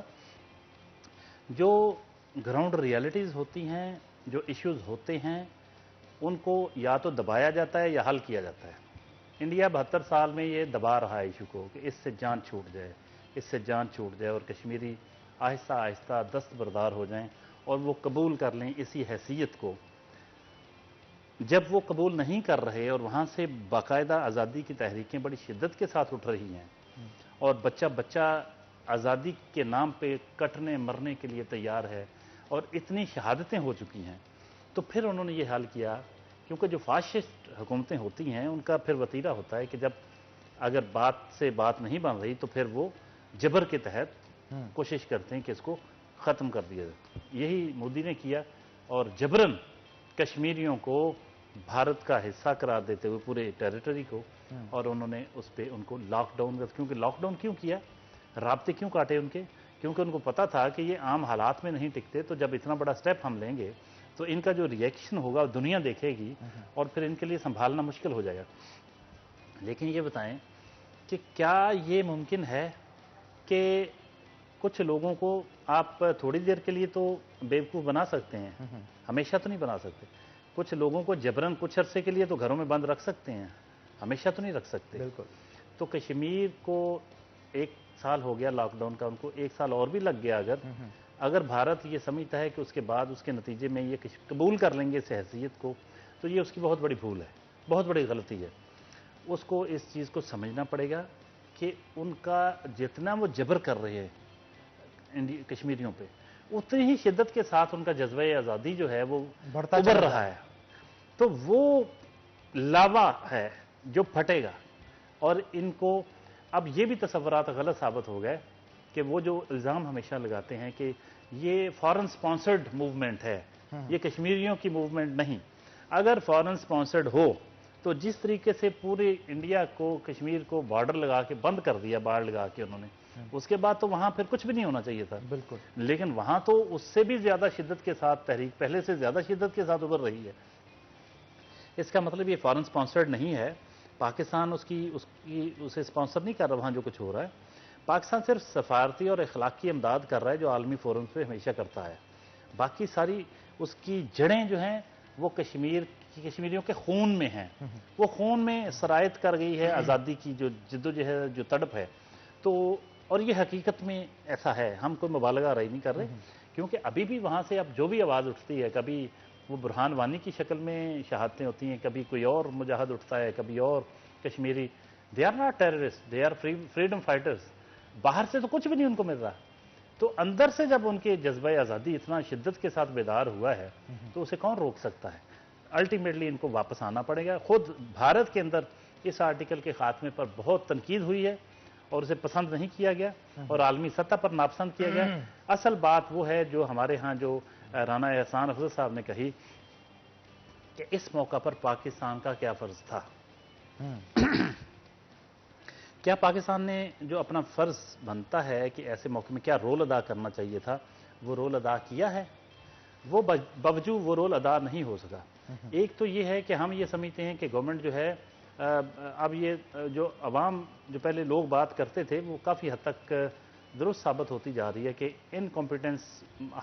جو گراؤنڈ ریالٹیز ہوتی ہیں، جو ایشوز ہوتے ہیں، ان کو یا تو دبایا جاتا ہے یا حل کیا جاتا ہے. انڈیا 72 سال میں یہ دبا رہا ہے ایشو کو کہ اس سے جان چھوٹ جائے، اس سے جان چھوٹ جائے، اور کشمیری آہستہ آہستہ دستبردار ہو جائیں اور وہ قبول کر لیں اسی حیثیت کو. جب وہ قبول نہیں کر رہے اور وہاں سے باقاعدہ آزادی کی تحریکیں بڑی شدت کے ساتھ اٹھ رہی ہیں اور بچہ بچہ آزادی کے نام پہ کٹنے مرنے کے لیے تیار ہے اور اتنی شہادتیں ہو چکی ہیں، تو پھر انہوں نے یہ حل کیا. کیونکہ جو فاشسٹ حکومتیں ہوتی ہیں ان کا پھر وتیرہ ہوتا ہے کہ جب اگر بات سے بات نہیں بن رہی تو پھر وہ جبر کے تحت کوشش کرتے ہیں کہ اس کو ختم کر دیا جائے. یہی مودی نے کیا اور جبراً کشمیریوں کو بھارت کا حصہ قرار دیتے ہوئے پورے ٹیریٹری کو، اور انہوں نے اس پہ ان کو لاک ڈاؤن کر. کیونکہ لاک ڈاؤن کیوں کیا، رابطے کیوں کاٹے ان کے؟ کیونکہ ان کو پتا تھا کہ یہ عام حالات میں نہیں ٹکتے، تو جب اتنا بڑا سٹیپ ہم لیں گے تو ان کا جو ریئیکشن ہوگا دنیا دیکھے گی اور پھر ان کے لیے سنبھالنا مشکل ہو جائے گا. لیکن یہ بتائیں کہ کیا یہ ممکن ہے کہ کچھ لوگوں کو آپ تھوڑی دیر کے لیے تو بیوقوف بنا سکتے ہیں، ہمیشہ تو نہیں بنا سکتے. کچھ لوگوں کو جبراً کچھ عرصے کے لیے تو گھروں میں بند رکھ سکتے ہیں، ہمیشہ تو نہیں رکھ سکتے. بالکل. تو کشمیر کو 1 سال ہو گیا لاک ڈاؤن کا، ان کو 1 سال اور بھی لگ گیا. اگر بھارت یہ سمجھتا ہے کہ اس کے بعد اس کے نتیجے میں یہ قبول کر لیں گے اس حیثیت کو، تو یہ اس کی بہت بڑی بھول ہے, بہت بڑی غلطی ہے. اس کو اس چیز کو سمجھنا پڑے گا کہ ان کا جتنا وہ جبر کر رہے ہیں کشمیریوں پہ, اتنی ہی شدت کے ساتھ ان کا جذبہ آزادی جو ہے وہ ابھر رہا ہے. تو وہ لاوا ہے جو پھٹے گا. اور ان کو اب یہ بھی تصورات غلط ثابت ہو گئے کہ وہ جو الزام ہمیشہ لگاتے ہیں کہ یہ فارن سپانسرڈ موومنٹ ہے, یہ کشمیریوں کی موومنٹ نہیں. اگر فارن سپانسرڈ ہو تو جس طریقے سے پورے انڈیا کو, کشمیر کو بارڈر لگا کے بند کر دیا, باڑ لگا کے انہوں نے, اس کے بعد تو وہاں پھر کچھ بھی نہیں ہونا چاہیے تھا. بالکل. لیکن وہاں تو اس سے بھی زیادہ شدت کے ساتھ تحریک, پہلے سے زیادہ شدت کے ساتھ ابھر رہی ہے. اس کا مطلب یہ فارن سپانسرڈ نہیں ہے. پاکستان اسے سپانسر نہیں کر رہا وہاں جو کچھ ہو رہا ہے. پاکستان صرف سفارتی اور اخلاقی امداد کر رہا ہے جو عالمی فورم پہ ہمیشہ کرتا ہے. باقی ساری اس کی جڑیں جو ہیں وہ کشمیریوں کے خون میں ہیں. وہ خون میں سرایت کر گئی ہے آزادی کی جو جدوجہد, جو تڑپ ہے. تو اور یہ حقیقت میں ایسا ہے, ہم کوئی مبالغہ آرائی نہیں کر رہے, کیونکہ ابھی بھی وہاں سے اب جو بھی آواز اٹھتی ہے, کبھی وہ برہان وانی کی شکل میں شہادتیں ہوتی ہیں, کبھی کوئی اور مجاہد اٹھتا ہے, کبھی اور Kashmiri. They are not terrorist, they are freedom fighters. باہر سے تو کچھ بھی نہیں ان کو مل رہا. تو اندر سے جب ان کے جذبہ آزادی اتنا شدت کے ساتھ بیدار ہوا ہے تو اسے کون روک سکتا ہے؟ الٹیمیٹلی ان کو واپس آنا پڑے گا. خود بھارت کے اندر اس آرٹیکل کے خاتمے پر بہت تنقید ہوئی ہے اور اسے پسند نہیں کیا گیا اور عالمی سطح پر ناپسند کیا گیا. اصل بات وہ ہے جو ہمارے ہاں جو رانا احسان افضل صاحب نے کہی کہ اس موقع پر پاکستان کا کیا فرض تھا. کیا پاکستان نے جو اپنا فرض بنتا ہے کہ ایسے موقع میں کیا رول ادا کرنا چاہیے تھا, وہ رول ادا کیا ہے؟ وہ باوجود وہ رول ادا نہیں ہو سکا. ایک تو یہ ہے کہ ہم یہ سمجھتے ہیں کہ گورنمنٹ جو ہے, اب یہ جو عوام جو پہلے لوگ بات کرتے تھے وہ کافی حد تک درست ثابت ہوتی جا رہی ہے کہ انکمپیٹنس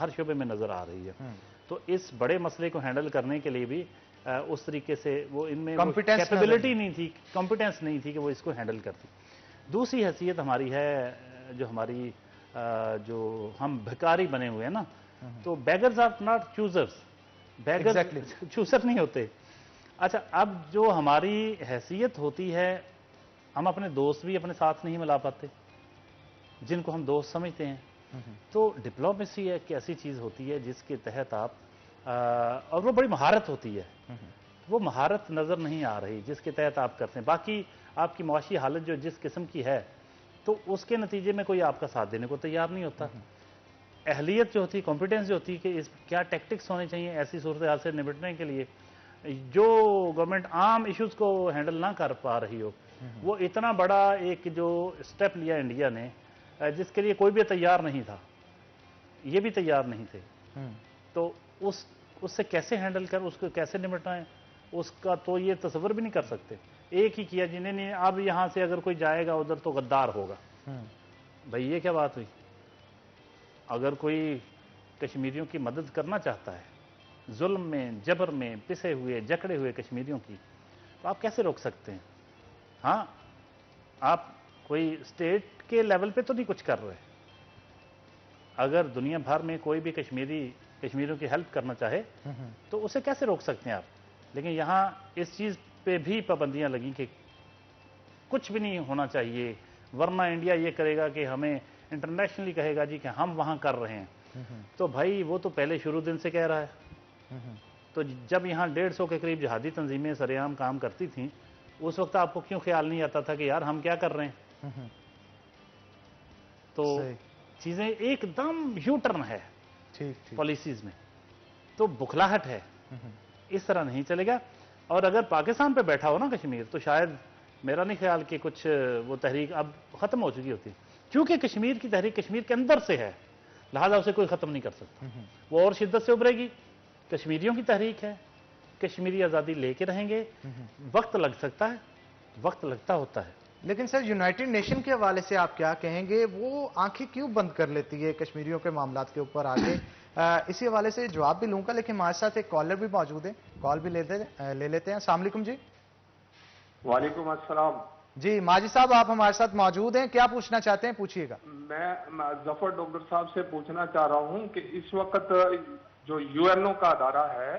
ہر شعبے میں نظر آ رہی ہے. تو اس بڑے مسئلے کو ہینڈل کرنے کے لیے بھی اس طریقے سے وہ ان میں کیپیبلٹی نہیں تھی, کمپیٹنس نہیں تھی کہ وہ اس کو ہینڈل کرتی. دوسری حیثیت ہماری ہے جو ہماری جو ہم بھکاری بنے ہوئے ہیں نا, تو beggars are not choosers, beggars chooser نہیں ہوتے. اچھا, اب جو ہماری حیثیت ہوتی ہے, ہم اپنے دوست بھی اپنے ساتھ نہیں ملا پاتے جن کو ہم دوست سمجھتے ہیں. تو ڈپلومیسی ایک ایسی چیز ہوتی ہے جس کے تحت آپ اور وہ بڑی مہارت ہوتی ہے, وہ مہارت نظر نہیں آ رہی جس کے تحت آپ کرتے ہیں. باقی آپ کی معاشی حالت جو جس قسم کی ہے تو اس کے نتیجے میں کوئی آپ کا ساتھ دینے کو تیار نہیں ہوتا. اہلیت جو ہوتی, کمپیٹنس جو ہوتی کہ کیا ٹیکٹکس ہونے چاہیے ایسی صورتحال سے نمٹنے کے لیے. جو گورنمنٹ عام ایشوز کو ہینڈل نہ کر پا رہی ہو, وہ اتنا بڑا ایک جو سٹیپ لیا انڈیا نے جس کے لیے کوئی بھی تیار نہیں تھا, یہ بھی تیار نہیں تھے, تو اس سے کیسے ہینڈل کر, اس کو کیسے نمٹنا ہے, اس کا تو یہ تصور بھی نہیں کر سکتے. ایک ہی کیا جنہیں نے, اب یہاں سے اگر کوئی جائے گا ادھر تو غدار ہوگا. بھئی یہ کیا بات ہوئی؟ اگر کوئی کشمیریوں کی مدد کرنا چاہتا ہے, ظلم میں, جبر میں پسے ہوئے, جکڑے ہوئے کشمیریوں کی, تو آپ کیسے روک سکتے ہیں؟ ہاں, آپ کوئی اسٹیٹ کے لیول پہ تو نہیں کچھ کر رہے. اگر دنیا بھر میں کوئی بھی کشمیریوں کی ہیلپ کرنا چاہے تو اسے کیسے روک سکتے ہیں آپ؟ لیکن یہاں اس چیز پہ بھی پابندیاں لگیں کہ کچھ بھی نہیں ہونا چاہیے, ورنہ انڈیا یہ کرے گا کہ ہمیں انٹرنیشنلی کہے گا جی کہ ہم وہاں کر رہے ہیں. تو بھائی وہ تو پہلے شروع دن سے کہہ رہا ہے. تو جب یہاں 150 کے قریب جہادی تنظیمیں سر عام کام کرتی تھیں, اس وقت آپ کو کیوں خیال نہیں آتا تھا کہ یار ہم کیا کر رہے ہیں؟ تو چیزیں ایک دم یو ٹرن ہے پالیسیز میں, تو بکھلاہٹ ہے, اس طرح نہیں چلے گا. اور اگر پاکستان پہ بیٹھا ہو نا کشمیر, تو شاید میرا نہیں خیال کہ کچھ وہ تحریک اب ختم ہو چکی ہوتی, کیونکہ کشمیر کی تحریک کشمیر کے اندر سے ہے, لہذا اسے کوئی ختم نہیں کر سکتا. وہ اور شدت سے ابھرے گی. کشمیریوں کی تحریک ہے, کشمیری آزادی لے کے رہیں گے. وقت لگ سکتا ہے, وقت لگتا ہوتا ہے. لیکن سر یونائٹڈ نیشن کے حوالے سے آپ کیا کہیں گے, وہ آنکھیں کیوں بند کر لیتی ہے کشمیریوں کے معاملات کے اوپر آگے؟ اسی حوالے سے جواب بھی لوں گا, لیکن ہمارے ساتھ ایک کالر بھی موجود ہے, کال بھی لے لیتے ہیں. السلام علیکم جی. وعلیکم السلام. جی ماجد صاحب, آپ ہمارے ساتھ موجود ہیں, کیا پوچھنا چاہتے ہیں, پوچھیے گا. میں ظفر ڈاکٹر صاحب سے پوچھنا چاہ رہا ہوں کہ اس وقت جو یو این او کا ادارہ ہے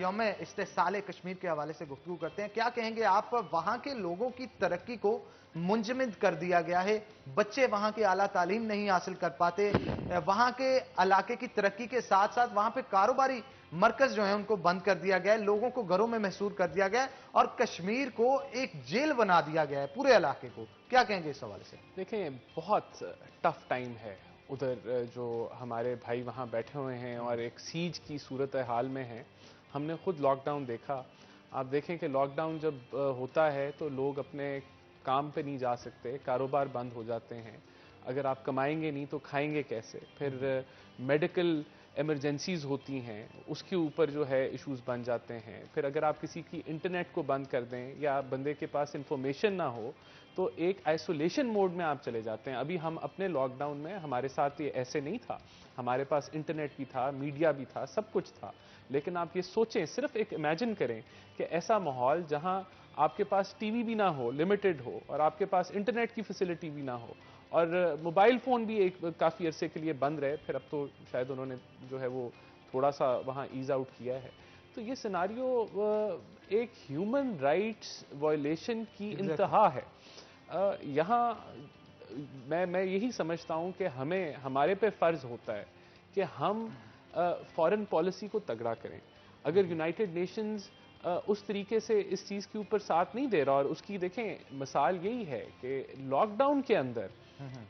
یوم استحصال کشمیر کے حوالے سے گفتگو کرتے ہیں. کیا کہیں گے آپ؟ وہاں کے لوگوں کی ترقی کو منجمد کر دیا گیا ہے, بچے وہاں کی اعلیٰ تعلیم نہیں حاصل کر پاتے, وہاں کے علاقے کی ترقی کے ساتھ ساتھ وہاں پہ کاروباری مرکز جو ہیں ان کو بند کر دیا گیا ہے, لوگوں کو گھروں میں محصور کر دیا گیا ہے, اور کشمیر کو ایک جیل بنا دیا گیا ہے پورے علاقے کو. کیا کہیں گے اس حوالے سے؟ دیکھیں, بہت ٹف ٹائم ہے ادھر, جو ہمارے بھائی وہاں بیٹھے ہوئے ہیں اور ایک سیج کی صورتحال میں ہیں. ہم نے خود لاک ڈاؤن دیکھا. آپ دیکھیں کہ لاک ڈاؤن جب ہوتا ہے تو لوگ اپنے کام پہ نہیں جا سکتے, کاروبار بند ہو جاتے ہیں. اگر آپ کمائیں گے نہیں تو کھائیں گے کیسے؟ پھر میڈیکل ایمرجنسیز ہوتی ہیں, اس کے اوپر جو ہے ایشوز بن جاتے ہیں. پھر اگر آپ کسی کی انٹرنیٹ کو بند کر دیں یا بندے کے پاس انفارمیشن نہ ہو تو ایک آئسولیشن موڈ میں آپ چلے جاتے ہیں. ابھی ہم اپنے لاک ڈاؤن میں ہمارے ساتھ یہ ایسے نہیں تھا, ہمارے پاس انٹرنیٹ بھی تھا, میڈیا بھی تھا, سب کچھ تھا. لیکن آپ یہ سوچیں, صرف ایک امیجن کریں کہ ایسا ماحول جہاں آپ کے پاس ٹی وی بھی نہ ہو, لمیٹڈ ہو, اور آپ کے پاس انٹرنیٹ کی فیسلٹی بھی نہ ہو, اور موبائل فون بھی ایک کافی عرصے کے لیے بند رہے. پھر اب تو شاید انہوں نے جو ہے وہ تھوڑا سا وہاں ایز آؤٹ کیا ہے. تو یہ سیناریو ایک ہیومن رائٹس وائلیشن کی انتہا ہے. یہاں میں یہی سمجھتا ہوں کہ ہمارے پہ فرض ہوتا ہے کہ ہم فارن پالیسی کو تگڑا کریں. اگر یونائٹڈ نیشنز اس طریقے سے اس چیز کے اوپر ساتھ نہیں دے رہا, اور اس کی دیکھیں مثال یہی ہے کہ لاک ڈاؤن کے اندر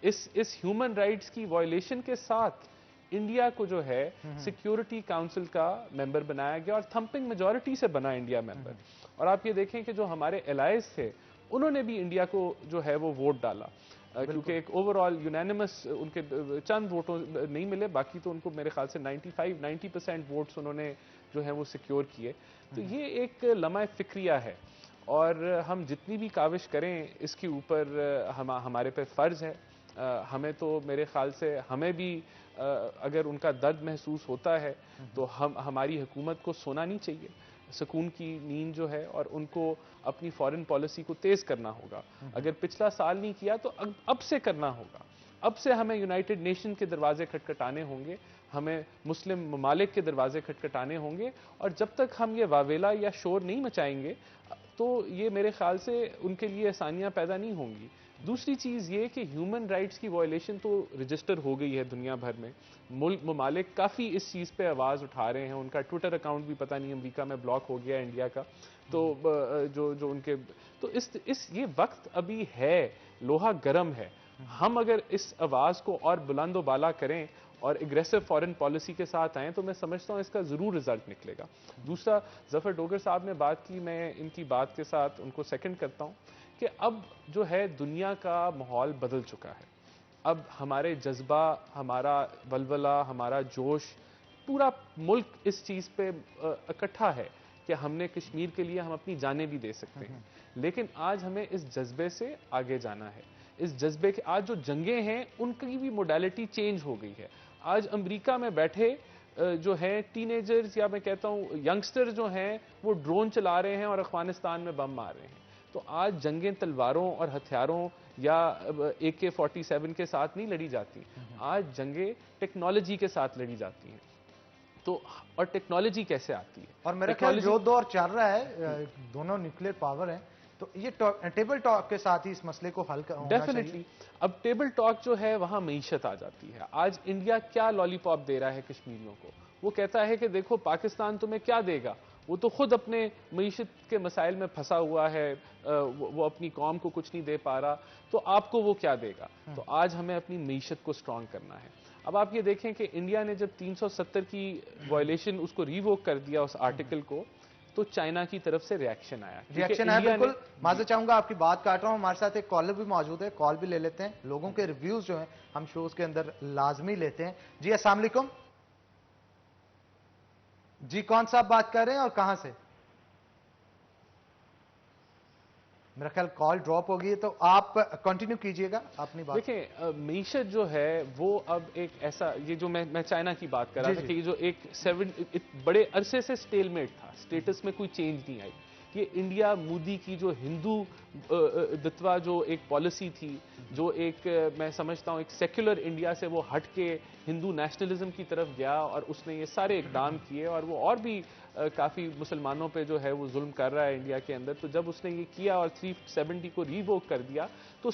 اس ہیومن رائٹس کی وائلیشن کے ساتھ انڈیا کو جو ہے سیکیورٹی کاؤنسل کا ممبر بنایا گیا, اور تھمپنگ میجورٹی سے بنا انڈیا ممبر. اور آپ یہ دیکھیں کہ جو ہمارے الائز تھے انہوں نے بھی انڈیا کو جو ہے وہ ووٹ ڈالا, کیونکہ ایک اوور آل یونینیمس ان کے چند ووٹوں نہیں ملے, باقی تو ان کو میرے خیال سے 90% ووٹس انہوں نے جو ہے وہ سیکیور کیے. تو یہ ایک لمحہ فکریہ ہے, اور ہم جتنی بھی کاوش کریں اس کے اوپر ہمارے پہ فرض ہے. ہمیں تو میرے خیال سے ہمیں بھی اگر ان کا درد محسوس ہوتا ہے تو ہماری حکومت کو سونا نہیں چاہیے, سکون کی نیند جو ہے, اور ان کو اپنی فارن پالیسی کو تیز کرنا ہوگا. اگر پچھلا سال نہیں کیا تو اب سے کرنا ہوگا. اب سے ہمیں یونائٹڈ نیشن کے دروازے کھٹکھٹانے ہوں گے, ہمیں مسلم ممالک کے دروازے کھٹکھٹانے ہوں گے, اور جب تک ہم یہ واویلا یا شور نہیں مچائیں گے تو یہ میرے خیال سے ان کے لیے آسانیاں پیدا نہیں ہوں گی. دوسری چیز یہ کہ ہیومن رائٹس کی وائلیشن تو رجسٹر ہو گئی ہے دنیا بھر میں. ممالک کافی اس چیز پہ آواز اٹھا رہے ہیں. ان کا ٹویٹر اکاؤنٹ بھی پتہ نہیں امریکہ میں بلاک ہو گیا انڈیا کا. تو جو ان کے تو یہ وقت ابھی ہے, لوہا گرم ہے. ہم اگر اس آواز کو اور بلند و بالا کریں اور اگریسو فارن پالیسی کے ساتھ آئیں تو میں سمجھتا ہوں اس کا ضرور رزلٹ نکلے گا. دوسرا, ظفر ڈوگر صاحب نے بات کی, میں ان کی بات کے ساتھ ان کو سیکنڈ کرتا ہوں کہ اب جو ہے دنیا کا ماحول بدل چکا ہے. اب ہمارے جذبہ, ہمارا ولولہ, ہمارا جوش, پورا ملک اس چیز پہ اکٹھا ہے کہ ہم نے کشمیر کے لیے ہم اپنی جانیں بھی دے سکتے ہیں. لیکن آج ہمیں اس جذبے سے آگے جانا ہے. اس جذبے کے آج جو جنگیں ہیں ان کی بھی موڈیلٹی چینج ہو گئی ہے. آج امریکہ میں بیٹھے جو ہیں ٹین ایجرز, یا میں کہتا ہوں ینگسٹر جو ہیں, وہ ڈرون چلا رہے ہیں اور افغانستان میں بم مار رہے ہیں. تو آج جنگیں تلواروں اور ہتھیاروں یا AK-47 کے ساتھ نہیں لڑی جاتی. آج جنگیں ٹیکنالوجی کے ساتھ لڑی جاتی ہیں. تو اور ٹیکنالوجی کیسے آتی ہے؟ اور میرا خیال جو دور چل رہا ہے, دونوں نیوکلیئر پاور ہیں, تو یہ ٹیبل ٹاک کے ساتھ ہی اس مسئلے کو حل ہونا چاہیے. ڈیفینیٹلی. اب ٹیبل ٹاک جو ہے وہاں معیشت آ جاتی ہے. آج انڈیا کیا لالی پاپ دے رہا ہے کشمیریوں کو؟ وہ کہتا ہے کہ دیکھو پاکستان تمہیں کیا دے گا, وہ تو خود اپنے معیشت کے مسائل میں پھنسا ہوا ہے, وہ اپنی قوم کو کچھ نہیں دے پا رہا, تو آپ کو وہ کیا دے گا؟ تو آج ہمیں اپنی معیشت کو سٹرونگ کرنا ہے. اب آپ یہ دیکھیں کہ انڈیا نے جب 370 کی وائلیشن اس کو ریووک کر دیا اس آرٹیکل کو, تو چائنا کی طرف سے ریاکشن آیا. ریاکشن ہے بالکل. معذرت چاہوں گا, آپ کی بات کاٹ رہا ہوں. ہمارے ساتھ ایک کالر بھی موجود ہے, کال بھی لے لیتے ہیں. لوگوں کے ریویوز جو ہیں ہم شوز کے اندر لازمی لیتے ہیں. جی السلام علیکم. جی کون صاحب بات کر رہے ہیں اور کہاں سے؟ میرا خیال کال ڈراپ ہوگی, تو آپ کنٹینیو کیجئے گا اپنی بات. دیکھیں معیشت جو ہے وہ اب ایک ایسا, یہ جو میں چائنا کی بات کر رہا تھا کہ یہ جو ایک بڑے عرصے سے سٹیل میٹ تھا, سٹیٹس میں کوئی چینج نہیں آئی, یہ انڈیا مودی کی جو ہندو دتوا جو ایک پالیسی تھی، جو ایک میں سمجھتا ہوں ایک سیکولر انڈیا سے وہ ہٹ کے ہندو نیشنلزم کی طرف گیا، اور اس نے یہ سارے اقدام کیے، اور وہ اور بھی کافی مسلمانوں پہ جو ہے وہ ظلم کر رہا ہے انڈیا کے اندر. تو جب اس نے یہ کیا اور 370 کو ریووک کر دیا تو